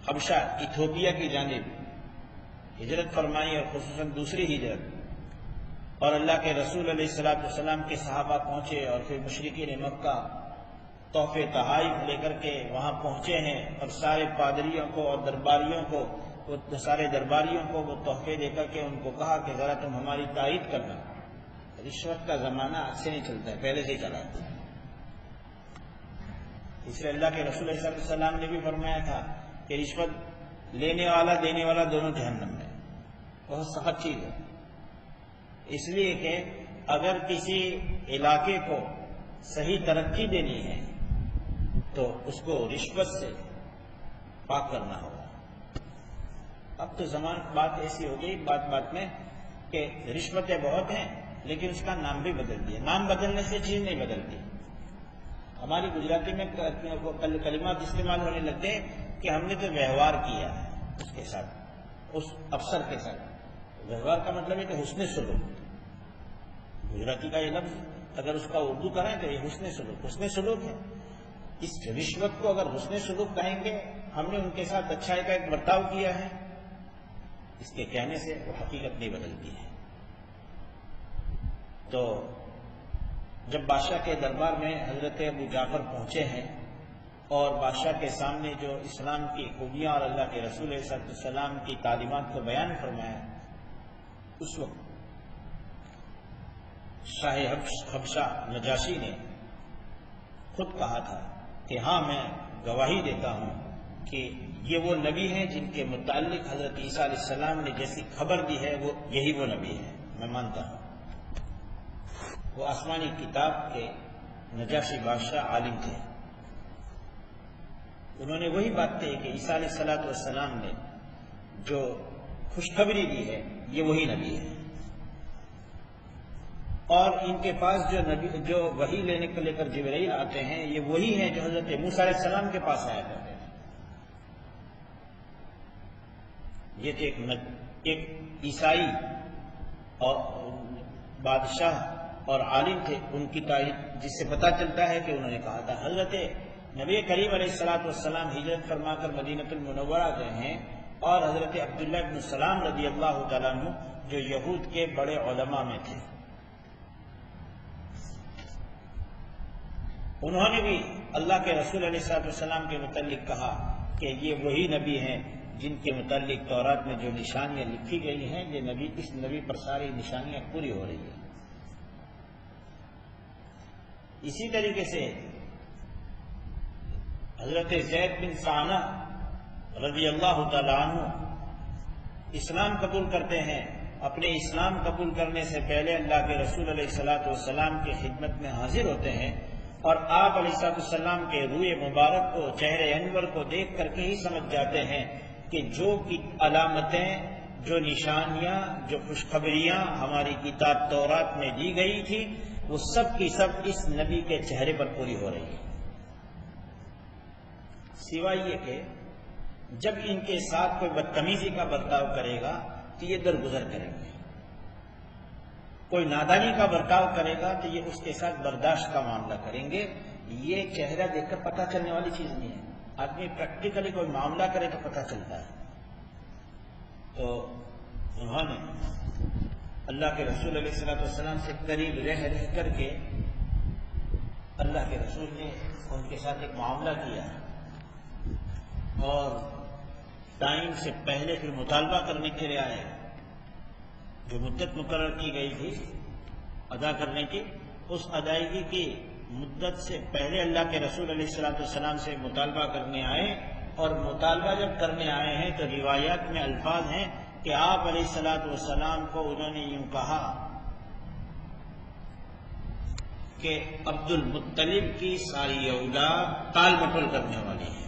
حبشہ ایتھوپیا کی جانب ہجرت فرمائی، اور خصوصاً دوسری ہجرت، اور اللہ کے رسول علیہ السلام کے صحابہ پہنچے، اور پھر مشرکین مکہ تحفے تحائف لے کر کے وہاں پہنچے ہیں، اور سارے پادریوں کو اور درباریوں کو، سارے درباریوں کو وہ تحفے دے کر کے ان کو کہا کہ ذرا تم ہماری تائید کرنا. رشوت کا زمانہ آج سے نہیں چلتا ہے، پہلے سے ہی چلا ہے. اس لیے اللہ کے رسول علیہ السلام نے بھی فرمایا تھا کہ رشوت لینے والا دینے والا دونوں جہنم میں. بہت سخت چیز ہے. اس لیے کہ اگر کسی علاقے کو صحیح ترقی دینی ہے تو اس کو رشوت سے پاک کرنا ہوگا. اب تو بات ایسی ہو گئی بات بات میں کہ رشوتیں بہت ہیں لیکن اس کا نام بھی بدل دیا. نام بدلنے سے چیز نہیں بدلتی. ہماری گجراتی میں کلمات استعمال ہونے لگتے ہیں کہ ہم نے تو ویوہار کیا ہے اس کے ساتھ، اس افسر کے ساتھ. ویوہار کا مطلب ہے کہ حسن سلوک. گجراتی کا یہ لفظ اگر اس کا اردو کریں تو یہ حسن سلوک، حسن سلوک ہے. اس رشوت کو اگر حسن سلوک کہیں گے، ہم نے ان کے ساتھ اچھائی کا ایک برتاؤ کیا ہے، اس کے کہنے سے وہ حقیقت نہیں بدلتی ہے. تو جب بادشاہ کے دربار میں حضرت ابو جعفر پہنچے ہیں اور بادشاہ کے سامنے جو اسلام کی خوبیاں اور اللہ کے رسول صلی اللہ علیہ وسلم کی تعلیمات کو بیان فرمایا، اس وقت شاہ حبشہ نجاشی نے خود کہا تھا کہ ہاں میں گواہی دیتا ہوں کہ یہ وہ نبی ہیں جن کے متعلق حضرت عیسیٰ علیہ السلام نے جیسی خبر دی ہے وہ یہی وہ نبی ہے. میں مانتا ہوں. وہ آسمانی کتاب کے نجاشی بادشاہ عالم تھے. انہوں نے وہی بات کہی کہ عیسیٰ علیہ السلام نے جو خوشخبری دی ہے یہ وہی نبی ہے، اور ان کے پاس جو وحی لینے کو لے کر جبرائیل آتے ہیں یہ وہی ہیں جو حضرت موسیٰ علیہ السلام کے پاس آیا کرتے ہیں. یہ تھے ایک عیسائی اور بادشاہ اور عالم تھے. ان کی تاریخ جس سے پتہ چلتا ہے کہ انہوں نے کہا تھا. حضرت نبی کریم علیہ السلام ہجرت فرما کر مدینہ المنورہ گئے ہیں، اور حضرت عبداللہ بن سلام رضی اللہ تعالیٰ عنہ جو یہود کے بڑے علماء میں تھے، انہوں نے بھی اللہ کے رسول علیہ السلام کے متعلق کہا کہ یہ وہی نبی ہیں جن کے متعلق تورات میں جو نشانیاں لکھی گئی ہیں، یہ نبی، اس نبی پر ساری نشانیاں پوری ہو رہی ہیں. اسی طریقے سے حضرت زید بن ثانہ رضی اللہ تعالیٰ عنہ اسلام قبول کرتے ہیں. اپنے اسلام قبول کرنے سے پہلے اللہ کے رسول علیہ السلام کی خدمت میں حاضر ہوتے ہیں، اور آپ علیہ السلام کے روئے مبارک کو، چہرے انور کو دیکھ کر کے ہی سمجھ جاتے ہیں کہ جو علامتیں، جو نشانیاں، جو خوشخبریاں ہماری کتاب تورات میں دی گئی تھی وہ سب کی سب اس نبی کے چہرے پر پوری ہو رہی ہے. سوائے یہ کہ جب ان کے ساتھ کوئی بدتمیزی کا برتاؤ کرے گا تو یہ درگزر کریں گے، کوئی نادانی کا برتاؤ کرے گا تو یہ اس کے ساتھ برداشت کا معاملہ کریں گے. یہ چہرہ دیکھ کر پتہ چلنے والی چیز نہیں ہے. آدمی پریکٹیکلی کوئی معاملہ کرے تو پتہ چلتا ہے. تو انہوں نے اللہ کے رسول علیہ السلام سے قریب رہ کر کے اللہ کے رسول نے ان کے ساتھ ایک معاملہ کیا، اور ٹائم سے پہلے پھر مطالبہ کرنے کے لیے آئے. جو مدت مقرر کی گئی تھی ادا کرنے کی، اس ادائیگی کی مدت سے پہلے اللہ کے رسول علیہ السلام سے مطالبہ کرنے آئے، اور مطالبہ جب کرنے آئے ہیں تو روایات میں الفاظ ہیں کہ آپ علیہ السلام کو انہوں نے یوں کہا کہ عبد المطلب کی ساری اولاد تال مٹول کرنے والی ہے۔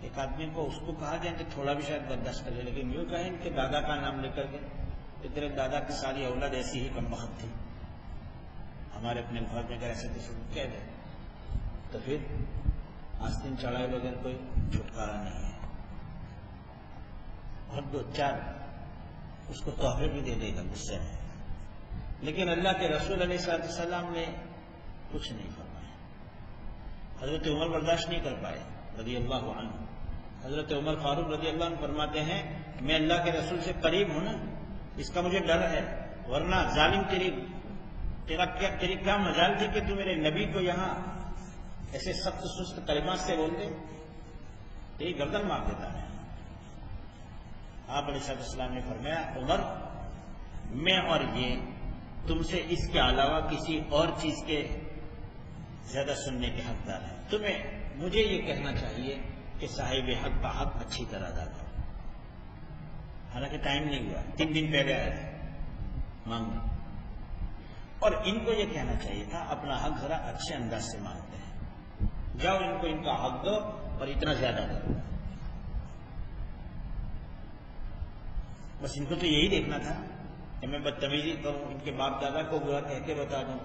ایک آدمی کو اس کو کہا جائے کہ تھوڑا بھی شاید برداشت کر لے، لیکن یوں کہیں ان کے دادا کا نام لے کر کے کہ تیرے دادا کی ساری اولاد ایسی ہی کم بخت تھی، ہمارے اپنے الفاظ میں اگر ایسے کسی کو کہہ دے تو پھر آستین چڑھائے بغیر کوئی چھٹکارا نہیں ہے، اور دو چار اس کو تحفے بھی دے دے گا غصے میں۔ لیکن اللہ کے رسول علیہ السلام نے کچھ نہیں فرمایا۔ حضرت عمر برداشت نہیں کر پائے رضی اللہ عنہ۔ حضرت عمر فاروق رضی اللہ عنہ فرماتے ہیں میں اللہ کے رسول سے قریب ہوں نا، اس کا مجھے ڈر ہے، ورنہ ظالم تیری کیا مجال تھی کہ تو میرے نبی کو یہاں ایسے سخت سست کلمات سے بول دے، تیری گردن مار دیتا ہے۔ آپ علیہ السلام نے فرمایا عمر، میں اور یہ تم سے اس کے علاوہ کسی اور چیز کے زیادہ سننے کے حقدار ہیں، مجھے یہ کہنا چاہیے کہ صاحب حق کا حق اچھی طرح ادا کرو۔ حالانکہ ٹائم نہیں ہوا، 3 دن پہلے آئے تھے مانگنے، اور ان کو یہ کہنا چاہیے تھا اپنا حق ذرا اچھے انداز سے مانگتے ہیں، جاؤ ان کو ان کا حق دو اور اتنا زیادہ دو۔ بس ان کو تو یہی دیکھنا تھا کہ میں بدتمیزی کروں، ان کے باپ دادا کو برا کہہ کے بتا دوں،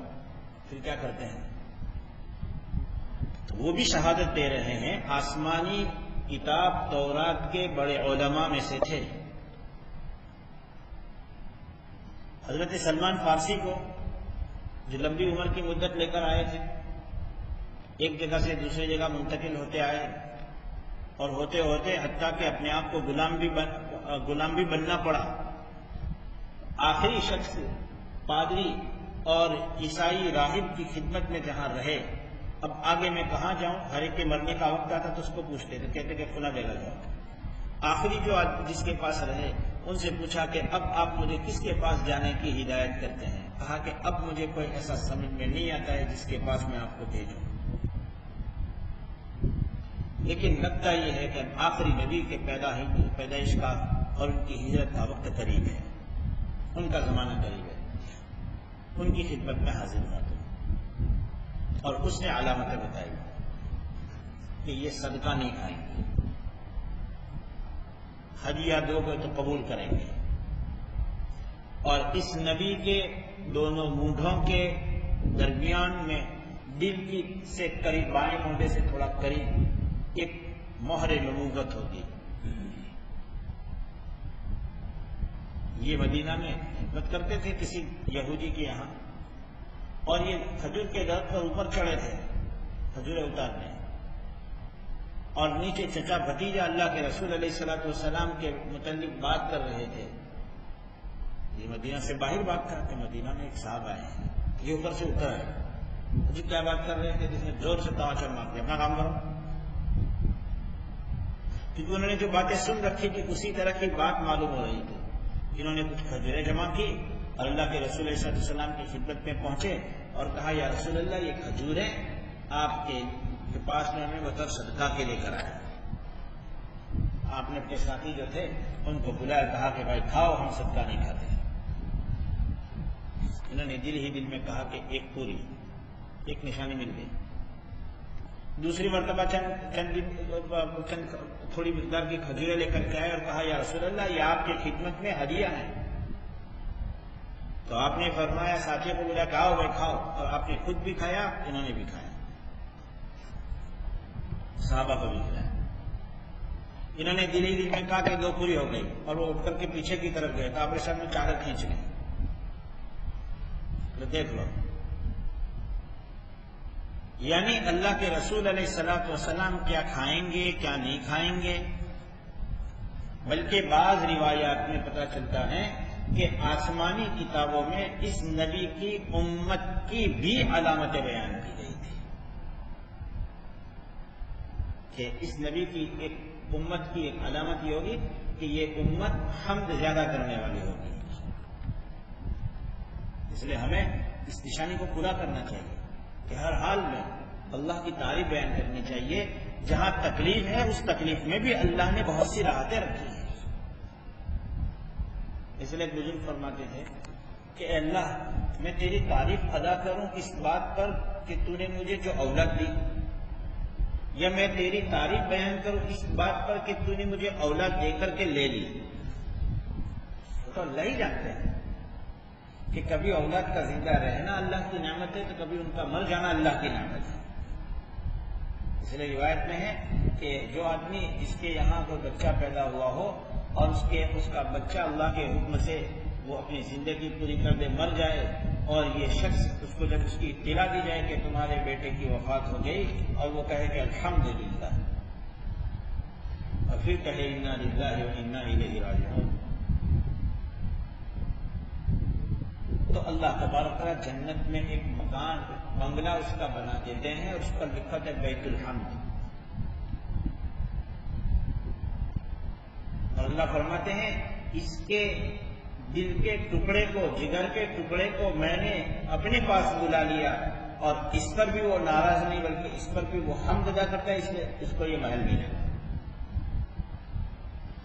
پھر کیا کرتے ہیں؟ تو وہ بھی شہادت دے رہے ہیں آسمانی کتاب تورات کے بڑے علماء میں سے تھے۔ حضرت سلمان فارسی کو جو لمبی عمر کی مدت لے کر آئے تھے، ایک جگہ سے دوسری جگہ منتقل ہوتے آئے، اور ہوتے ہوتے حتیٰ کہ اپنے آپ کو غلام بھی بننا پڑا۔ آخری شخص پادری اور عیسائی راہب کی خدمت میں جہاں رہے، اب آگے میں کہاں جاؤں؟ ہر ایک کے مرنے کا وقت آتا تو اس کو پوچھتے تھے، کہتے کہ فلاں جگہ جاؤ۔ آخری جو جس کے پاس رہے ان سے پوچھا کہ اب آپ مجھے کس کے پاس جانے کی ہدایت کرتے ہیں؟ کہا کہ اب مجھے کوئی ایسا سمجھ میں نہیں آتا ہے جس کے پاس میں آپ کو بھیجوں، لیکن لگتا یہ ہے کہ آخری نبی کے پیدائش کا اور ان کی ہجرت کا وقت قریب ہے، ان کا زمانہ قریب ہے، ان کی خدمت میں حاضر ہوا تو۔ اور اس نے علامتیں بتائی کہ یہ صدقہ نہیں کھائیں گے، ہدیہ دو گے تو قبول کریں گے، اور اس نبی کے دونوں مونڈھوں کے درمیان میں دل کی سے قریب، بائیں مونڈے سے تھوڑا قریب ایک مہر نبوت ہوگی۔ یہ مدینہ میں خدمت کرتے تھے کسی یہودی کے یہاں، اور یہ کھجور کے درخت پر اوپر چڑھے تھے کھجوریں اتارنے، اور نیچے چچا بھتیجا اللہ کے رسول علیہ السلام کے متعلق بات کر رہے تھے۔ یہ مدینہ سے باہر بات تھا کہ مدینہ میں ایک صاحب آئے ہیں، یہ اوپر سے اتر ہے، جی کیا بات کر رہے تھے؟ جس نے زور سے تماچا مار دیا، اپنا کام کرو، کیونکہ انہوں نے جو باتیں سن رکھی تھی اسی طرح کی بات معلوم ہو رہی تھی۔ انہوں نے کچھ کھجوریں جمع کی اور اللہ کے رسول علیہ السلام کی خدمت میں پہنچے اور کہا یا رسول اللہ یہ کھجوریں آپ کے پاس میں ہمیں بطور صدقہ کے لے کر آئے۔ آپ نے اپنے ساتھی جو تھے ان کو بلایا، کہا کہ بھائی کھاؤ، ہم صدقہ نہیں کھاتے۔ انہوں نے دل ہی دل میں کہا کہ ایک پوری، ایک نشانی مل گئی۔ دوسری مرتبہ چند تھوڑی مقدار کی کھجوریں لے کر کے آئے اور کہا یا رسول اللہ یہ آپ کی خدمت میں ہدیہ ہے۔ تو آپ نے فرمایا ساتھیوں کو بولا کھاؤ بھائی کھاؤ، اور آپ نے خود بھی کھایا، انہوں نے بھی کھایا، صحابہ کو بھی کھلایا۔ انہوں نے دل ہی دل میں کہا کہ 2 پوری ہو گئی، اور وہ اٹھ کر کے پیچھے کی طرف گئے تو آپ نے سامنے چادر کھینچ لی، تو دیکھ لو، یعنی اللہ کے رسول علیہ السلام کیا کھائیں گے کیا نہیں کھائیں گے۔ بلکہ بعض روایات میں پتہ چلتا ہے کہ آسمانی کتابوں میں اس نبی کی امت کی بھی علامتیں بیان کی گئی تھی کہ اس نبی کی ایک امت کی ایک علامت یہ ہوگی کہ یہ امت حمد زیادہ کرنے والی ہوگی، اس لیے ہمیں اس نشانی کو پورا کرنا چاہیے کہ ہر حال میں اللہ کی تعریف بیان کرنی چاہیے. جہاں تکلیف ہے اس تکلیف میں بھی اللہ نے بہت سی راحتیں رکھی ہیں. اس لیے بزرگ فرماتے تھے کہ اے اللہ میں تیری تعریف ادا کروں اس بات پر کہ تو نے مجھے جو اولاد دی، یا میں تیری تعریف بیان کروں اس بات پر کہ تو نے مجھے اولاد دے کر کے لے لی. تو اللہ ہی جانتے ہیں کہ کبھی اولاد کا زندہ رہنا اللہ کی نعمت ہے تو کبھی ان کا مر جانا اللہ کی نعمت ہے. اس لیے روایت میں ہے کہ جو آدمی جس کے یہاں کوئی بچہ پیدا ہوا ہو اور اس کا بچہ اللہ کے حکم سے وہ اپنی زندگی پوری کر دے مر جائے، اور یہ شخص اس کو جب اس کی اطلاع دی جائے کہ تمہارے بیٹے کی وفات ہو گئی، اور وہ کہے کہ الحمدللہ، اور پھر کہے انا للہ و انا الیہ راجعون، تو اللہ تبارک تعالیٰ جنت میں ایک مکان بنگلہ اس کا بنا دیتے ہیں اور اس پر لکھا ہے بیت الحمد. اور اللہ فرماتے ہیں اس کے دل کے ٹکڑے کو، جگر کے ٹکڑے کو میں نے اپنے پاس بلا لیا، اور اس پر بھی وہ ناراض نہیں بلکہ اس پر بھی وہ حمد ادا کرتا ہے، اس لیے اس کو یہ محل ملا.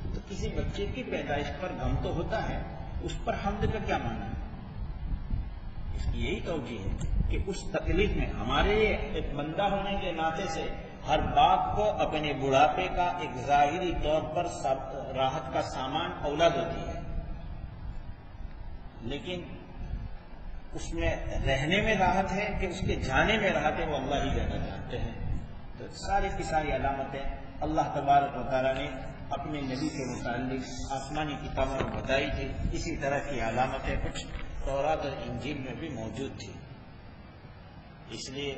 تو کسی بچے کی پیدائش پر غم تو ہوتا ہے، اس پر حمد کا کیا معنی ہے؟ اس کی یہی توجہ ہے کہ اس تکلیف میں ہمارے ایک بندہ ہونے کے ناطے سے ہر باپ کو اپنے بڑھاپے کا ایک ظاہری طور پر راحت کا سامان اولاد ہوتی ہے، لیکن اس میں رہنے میں راحت ہے کہ اس کے جانے میں راحت ہے وہ اللہ ہی زیادہ جانتے ہیں. تو ساری کی ساری علامتیں اللہ تبارک و تعالیٰ نے اپنے نبی کے متعلق آسمانی کتابوں میں بتائی تھی. اسی طرح کی علامتیں کچھ تورات اور انجیل میں بھی موجود تھی. اس لیے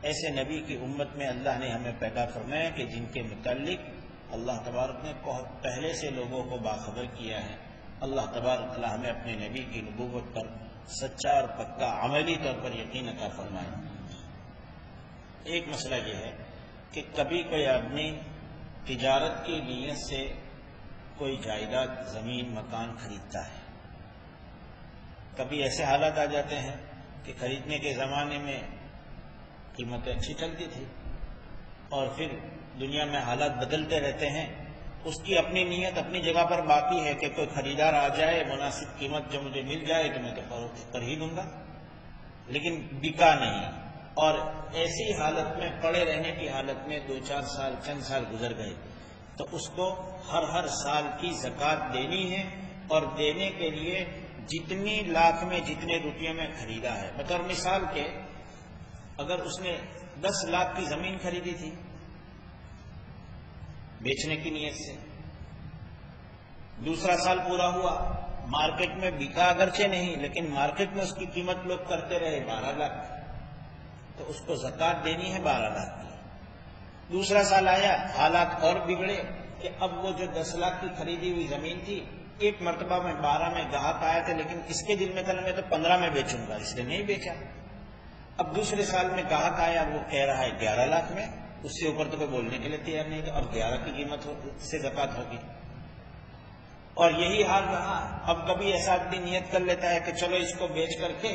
ایسے نبی کی امت میں اللہ نے ہمیں پیدا فرمایا کہ جن کے متعلق اللہ تبارک نے بہت پہلے سے لوگوں کو باخبر کیا ہے. اللہ تبارک تعالیٰ ہمیں اپنے نبی کی نبوت پر سچا اور پکا عملی طور پر یقین عطا فرمائے. ایک مسئلہ یہ ہے کہ کبھی کوئی آدمی تجارت کی نیت سے کوئی جائیداد، زمین، مکان خریدتا ہے. کبھی ایسے حالات آ جاتے ہیں کہ خریدنے کے زمانے میں قیمتیں اچھی چلتی تھی اور پھر دنیا میں حالات بدلتے رہتے ہیں. اس کی اپنی نیت اپنی جگہ پر باقی ہے کہ کوئی خریدار آ جائے، مناسب قیمت جو مجھے مل جائے تو میں تو فروخت کر ہی دوں گا، لیکن بکا نہیں. اور ایسی حالت میں پڑے رہنے کی حالت میں 2-4 سال، چند سال گزر گئے، تو اس کو ہر سال کی زکوٰۃ دینی ہے. اور دینے کے لیے جتنی لاکھ میں جتنے روپیے میں خریدا ہے، بطور مثال کے اگر اس نے 10 لاکھ کی زمین خریدی تھی بیچنے کی نیت سے، دوسرا سال پورا ہوا، مارکیٹ میں بکا اگرچہ نہیں لیکن مارکیٹ میں اس کی قیمت لوگ کرتے رہے 12 لاکھ، تو اس کو زکوٰۃ دینی ہے 12 لاکھ کی. دوسرا سال آیا، حالات اور بگڑے کہ اب وہ جو 10 لاکھ کی خریدی ہوئی زمین تھی، ایک مرتبہ میں 12 میں گاہک آیا تھا لیکن اس کے دل میں تھا میں تو 15 میں بیچوں گا، اس لیے نہیں بیچا. اب دوسرے سال میں گاہک آیا، وہ کہہ رہا ہے 11 لاکھ میں، اس سے اوپر تو کوئی بولنے کے لیے تیار نہیں، تو اب 11 کی قیمت سے زکوٰۃ ہوگی. اور یہی حال رہا. اب کبھی ایسا آدمی نیت کر لیتا ہے کہ چلو اس کو بیچ کر کے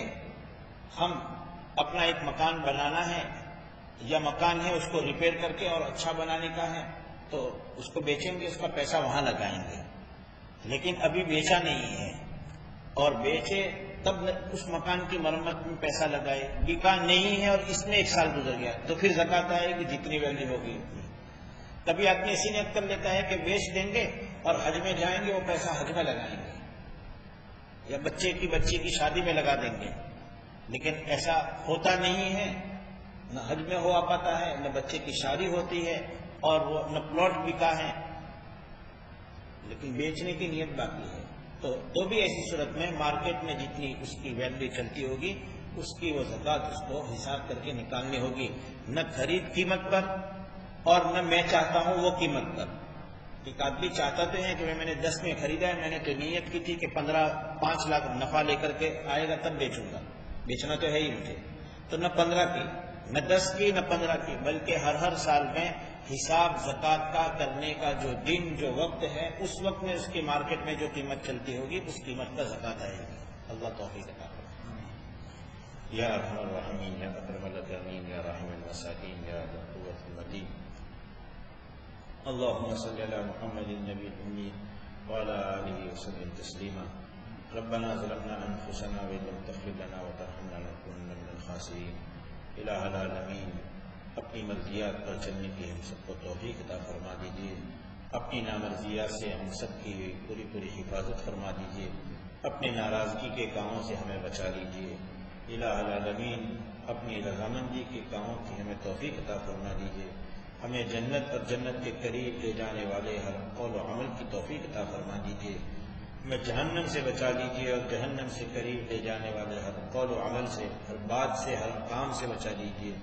ہم اپنا ایک مکان بنانا ہے، یا مکان ہے اس کو ریپیئر کر کے اور اچھا بنانے کا ہے، تو اس کو بیچیں گے، اس کا پیسہ وہاں لگائیں گے. لیکن ابھی بیچا نہیں ہے، اور بیچے تب اس مکان کی مرمت میں پیسہ لگائے، بکا نہیں ہے اور اس میں 1 سال گزر گیا، تو پھر زکوٰۃ آئے گی جتنی ویلیو ہوگی اتنی. کبھی آدمی ایسی نیت کر لیتا ہے کہ بیچ دیں گے اور حج میں جائیں گے، وہ پیسہ حج میں لگائیں گے، یا بچے کی شادی میں لگا دیں گے. لیکن ایسا ہوتا نہیں ہے، نہ حج میں ہوا پاتا ہے، نہ بچے کی شادی ہوتی ہے، اور وہ نہ پلاٹ بکا ہے، لیکن بیچنے کی نیت باقی ہے. تو بھی ایسی صورت میں مارکیٹ میں جتنی اس کی ویلیو چلتی ہوگی اس کی وہ زکوٰۃ اس کو حساب کر کے نکالنی ہوگی، نہ خرید قیمت پر اور نہ میں چاہتا ہوں وہ قیمت پر. ایک آدمی چاہتا تو ہے کہ میں نے 10 میں خریدا ہے، میں نے تو نیت کی تھی کہ 5 لاکھ نفع لے کر کے آئے گا تب بیچوں گا، بیچنا تو ہے ہی مجھے، تو نہ 15 کی، نہ 10 کی، نہ 15 کی، بلکہ ہر سال میں حساب زکوٰۃ کا کرنے کا جو دن، جو وقت ہے، اس وقت میں اس کی مارکیٹ میں جو قیمت چلتی ہوگی اس قیمت کا زکوٰۃ آئے گی. اللہ توفیق عطا فرمائے. یا ارحم الراحمین یا اکرم الاکرمین یا راحم المساکین یا ذا القوة المتین۔ اللهم صل علی محمد النبی الامی وعلى آلہ وسلم تسلیما۔ ربنا ظلمنا انفسنا وان لم تغفر لنا وترحمنا لنکونن من الخاسرین۔ الہ العالمین، اپنی مرضیات پر چلنے کی ہم سب کو توفیق عطا فرما دیجیے، اپنی نامرضیات سے ہم سب کی پوری پوری حفاظت فرما دیجیے، اپنے ناراضگی کے کاموں سے ہمیں بچا لیجیے۔ الہ العالمین، اپنی رضامندی کے کاموں کی ہمیں توفیق عطا فرما دیجیے، ہمیں جنت اور جنت کے قریب لے جانے والے ہر قول و عمل کی توفیق عطا فرما دیجیے، ہمیں جہنم سے بچا لیجیے اور جہنم سے قریب لے جانے والے ہر قول و عمل سے، ہر بات سے، ہر کام سے بچا لیجیے۔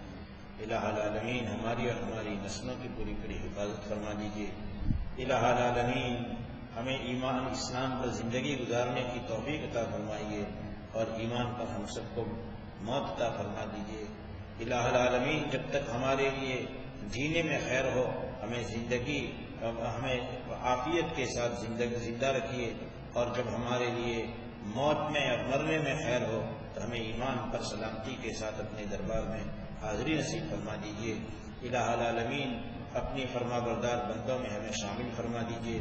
الہ العالمین، ہماری اور ہماری نسلوں کی پوری پوری حفاظت فرما دیجیے۔ الہ العالمین، ہمیں ایمان اسلام پر زندگی گزارنے کی توفیق عطا فرمائیے اور ایمان پر ہم سب کو موت عطا فرما دیجیے۔ الہ العالمین، جب تک ہمارے لیے جینے میں خیر ہو، ہمیں عافیت کے ساتھ زندہ رکھیے، اور جب ہمارے لیے موت میں اور مرنے میں خیر ہو تو ہمیں ایمان پر سلامتی کے ساتھ اپنے دربار میں حاضری نصیب فرما دیجیے۔ الہ العالمین، اپنی فرما بردار بندوں میں ہمیں شامل فرما دیجیے،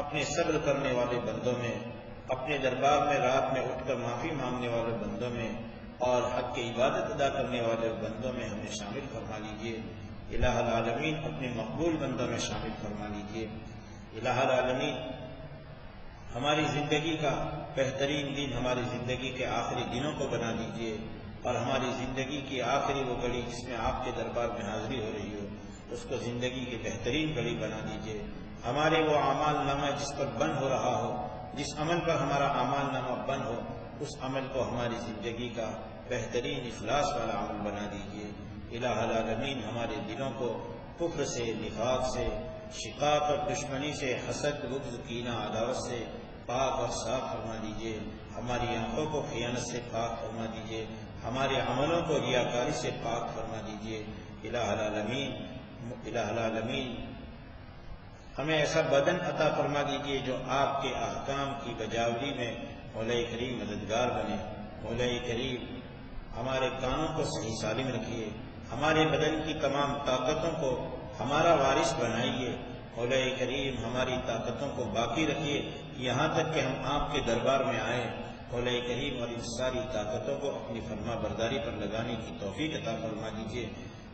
اپنے صبر کرنے والے بندوں میں، اپنے دربار میں رات میں اٹھ کر معافی مانگنے والے بندوں میں اور حق کی عبادت ادا کرنے والے بندوں میں ہمیں شامل فرما لیجیے۔ الہ العالمین، اپنے مقبول بندوں میں شامل فرما لیجیے۔ الہ العالمین، ہماری زندگی کا بہترین دن ہماری زندگی کے آخری دنوں کو بنا دیجیے، اور ہماری زندگی کی آخری وہ گھڑی جس میں آپ کے دربار میں حاضری ہو رہی ہو، اس کو زندگی کی بہترین گھڑی بنا دیجیے۔ ہمارے وہ اعمال نامہ جس پر بند ہو رہا ہو، جس عمل پر ہمارا اعمال نامہ بند ہو، اس عمل کو ہماری زندگی کا بہترین اخلاص والا عمل بنا دیجیے۔ الہ العالمین، ہمارے دلوں کو کفر سے، نفاق سے، شقاق اور دشمنی سے، حسد، بغض، کینہ، عداوت سے پاک اور صاف فرما دیجیے۔ ہماری آنکھوں کو خیانت سے پاک فرما دیجیے، ہمارے عملوں کو ریاکاری سے پاک فرما دیجیے۔ الہ العالمین، ہمیں ایسا بدن عطا فرما دیجیے جو آپ کے احکام کی بجاوری میں مولا کریم مددگار بنے۔ مولا کریم، ہمارے کانوں کو صحیح سالم رکھیے، ہمارے بدن کی تمام طاقتوں کو ہمارا وارث بنائیے۔ مولا کریم، ہماری طاقتوں کو باقی رکھیے یہاں تک کہ ہم آپ کے دربار میں آئیں۔ مولا کریم، اور ان ساری طاقتوں کو اپنی فرما برداری پر لگانے کی توفیق عطا فرما دیجیے۔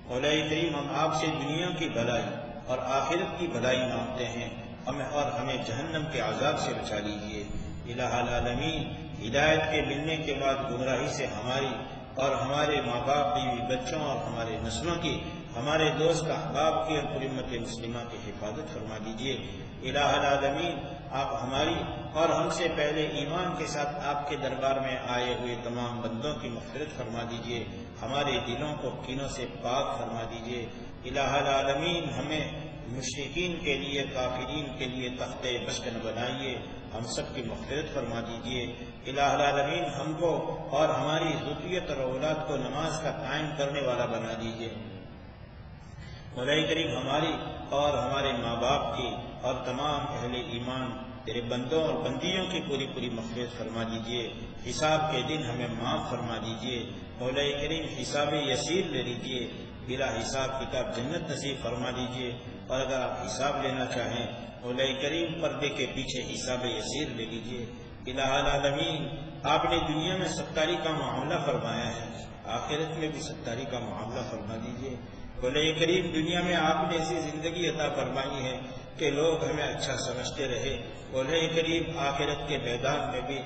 مولا کریم، ہم آپ سے دنیا کی بھلائی اور آخرت کی بھلائی مانگتے ہیں، ہمیں جہنم کے عذاب سے بچا لیجیے۔ الہ العالمین، ہدایت کے ملنے کے بعد گمراہی سے ہماری اور ہمارے ماں باپ، بیوی بچوں اور ہمارے نسلوں کی، ہمارے دوست احباب کی اور پوری امت مسلمہ کی حفاظت فرما دیجیے۔ الہ العالمین، آپ ہماری اور ہم سے پہلے ایمان کے ساتھ آپ کے دربار میں آئے ہوئے تمام بندوں کی مغفرت فرما دیجیے، ہمارے دلوں کو کینوں سے پاک فرما دیجیے۔ الہ العالمین، ہمیں مشرکین کے لیے، کافرین کے لیے تخت مسکن بنائیے، ہم سب کی مغفرت فرما دیجیے۔ الہ العالمین، ہم کو اور ہماری ذریت اور اولاد کو نماز کا قائم کرنے والا بنا دیجیے۔ مولا کریم، ہماری اور ہمارے ماں باپ کی اور تمام اہل ایمان تیرے بندوں اور بندیوں کی پوری پوری مغفرت فرما دیجیے۔ حساب کے دن ہمیں معاف فرما دیجیے۔ مولا کریم، حساب یسیر لے لیجیے، بلا حساب کتاب جنت نصیب فرما دیجیے، اور اگر آپ حساب لینا چاہیں مولا کریم، پردے کے پیچھے حساب یسیر لے لیجیے۔ الہ العالمین، آپ نے دنیا میں ستاری کا معاملہ فرمایا ہے، آخرت میں بھی ستاری کا معاملہ فرما دیجیے۔ مولا کریم، دنیا میں آپ نے ایسی زندگی عطا فرمائی ہے کہ لوگ ہمیں اچھا سمجھتے رہے، مولا کریم آخرت کے میدان میں بھی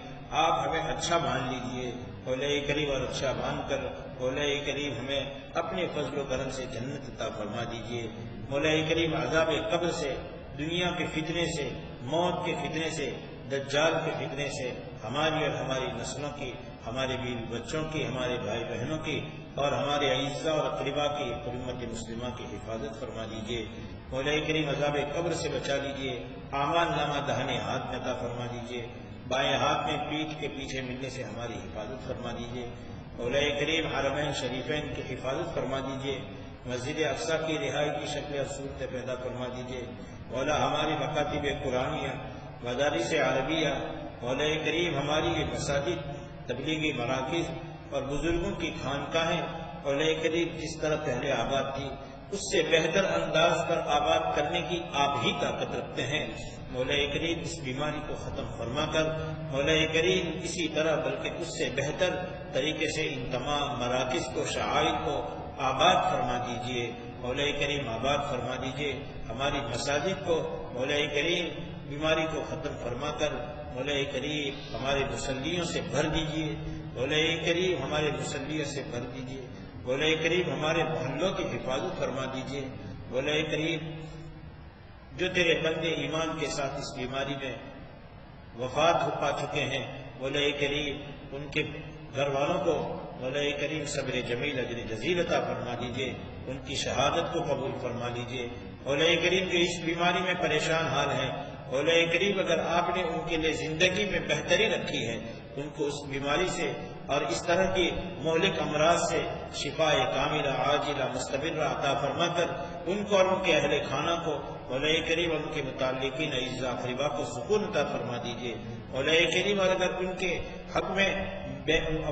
آپ ہمیں اچھا مان لیجیے مولا کریم، اور اچھا مان کر مولا کریم ہمیں اپنے فضل و کرم سے جنت عطا فرما دیجیے۔ مولا کریم، عذاب قبر سے، دنیا کے فتنے سے، موت کے فتنے سے، دجال کے فتنے سے ہماری اور ہماری نسلوں کی، ہمارے بیوی بچوں کی، ہمارے بھائی بہنوں کی اور ہمارے اعزاء اور اقرباء کی، امت مسلمہ کی حفاظت فرما دیجیے۔ مولا کریم، عذاب قبر سے بچا لیجیے، اعمال نامہ داہنے ہاتھ میں عطا فرما دیجیے، بائیں ہاتھ میں پیٹھ کے پیچھے ملنے سے ہماری حفاظت فرما دیجیے۔ مولا کریم، حرمین شریفین کی حفاظت فرما دیجیے، مسجد اقصیٰ کی رہائی کی شکل اور صورت پیدا فرما دیجیے۔ مولا، ہماری مکاتب قرآنیہ، مدارس عربیہ، مولا کریم ہماری یہ مساجد، تبلیغی مراکز اور بزرگوں کی خانقاہیں اولیاء کریم جس طرح پہلے آباد تھی اس سے بہتر انداز پر آباد کرنے کی آپ ہی طاقت رکھتے ہیں۔ مولا کریم اس بیماری کو ختم فرما کر مولا کریم اسی طرح بلکہ اس سے بہتر طریقے سے ان تمام مراکز کو شعائر کو آباد فرما دیجئے۔ مولا کریم آباد فرما دیجئے ہماری مساجد کو۔ مولا کریم بیماری کو ختم فرما کر مولا کریم ہمارے مصلیوں سے بھر دیجئے۔ مولا کریم ہمارے مصلیوں سے بھر دیجئے۔ مولا کریم ہمارے محلوں کی حفاظت فرما دیجئے۔ مولا کریم جو تیرے بندے ایمان کے ساتھ اس بیماری میں وفات ہو پا چکے ہیں مولا کریم ان کے گھر والوں کو مولا کریم صبر جمیل اجر جزیل عطا فرما دیجئے، ان کی شہادت کو قبول فرما لیجئے۔ مولا کریم جو اس بیماری میں پریشان حال ہیں مولا کریم اگر آپ نے ان کے لیے زندگی میں بہتری رکھی ہے ان کو اس بیماری سے اور اس طرح کی مہلک امراض سے شفاء کاملہ عاجلہ مستمرہ عطا فرما کر ان کو اور ان کے اہل خانہ کو مولا کریم ان کے متعلقین اعزاء اقرباء کو سکون عطا فرما دیجئے۔ مولا کریم اور اگر ان کے حق میں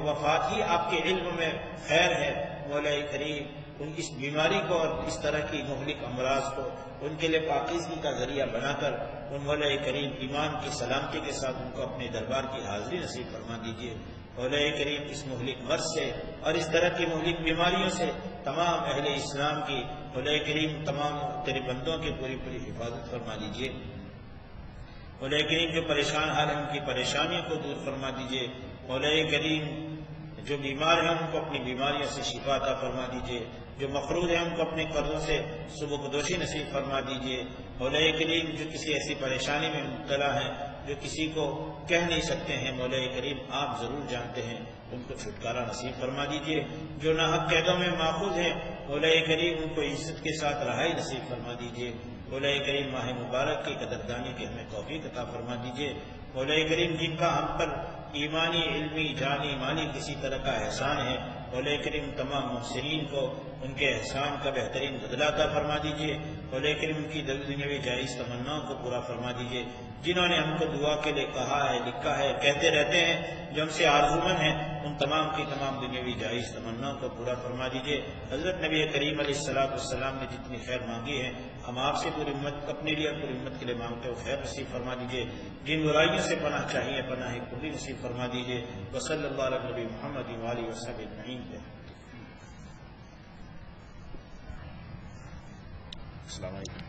وفات ہی آپ کے علم میں خیر ہے مولا کریم ان اس بیماری کو اور اس طرح کی مہلک امراض کو ان کے لیے پاکیزگی کا ذریعہ بنا کر ان مولا کریم ایمان کی سلامتی کے ساتھ ان کو اپنے دربار کی حاضری نصیب فرما دیجئے۔ مولا کریم اس مہلک مرض سے اور اس طرح کی مہلک بیماریوں سے تمام اہل اسلام کی مولا کریم تمام تیرے بندوں کی پوری حفاظت فرما دیجئے۔ مولا کریم جو پریشان حال ہیں ان کی پریشانیوں کو دور فرما دیجئے۔ مولا کریم جو بیمار ہیں ان کو اپنی بیماریوں سے شفا عطا فرما دیجئے، جو مقروض ہیں ان کو اپنے قرضوں سے سبکدوشی نصیب فرما دیجئے۔ مولا کریم جو کسی ایسی پریشانی میں مبتلا ہیں جو کسی کو کہہ نہیں سکتے ہیں مولا کریم آپ ضرور جانتے ہیں ان کو چھٹکارا نصیب فرما دیجئے۔ جو ناحق قیدوں میں ماخوذ ہیں مولا کریم ان کو عزت کے ساتھ رہائی نصیب فرما دیجئے۔ مولا کریم ماہ مبارک کی قدردانی کی ہمیں توفیق عطا فرما دیجئے۔ مولا کریم جن کا ہم پر ایمانی علمی جانی مالی کسی طرح کا احسان ہے مولا کریم تمام محسنین کو ان کے احسان کا بہترین بدلہ عطا فرما دیجئے۔ مولا کریم ان کی دنیاوی جائز تمناؤں کو پورا فرما دیجئے۔ جنہوں نے ہم کو دعا کے لیے کہا ہے لکھا ہے کہتے رہتے ہیں جو ہم سے آرزومند ہیں ان تمام کی تمام دنیاوی جائز تمناؤں کو پورا فرما دیجئے۔ حضرت نبی کریم علیہ السلام نے جتنی خیر مانگی ہے ہم آپ سے پوری امت اپنے لیے اور پوری امت کے لیے مانگتے ہو خیر نصیب فرما دیجئے۔ جن برائیوں سے پناہ چاہیے پناہ کلی نصیب فرما دیجئے۔ وصلی اللہ علی نبی محمد وآلہ وصحبہ اجمعین۔ السلام علیکم۔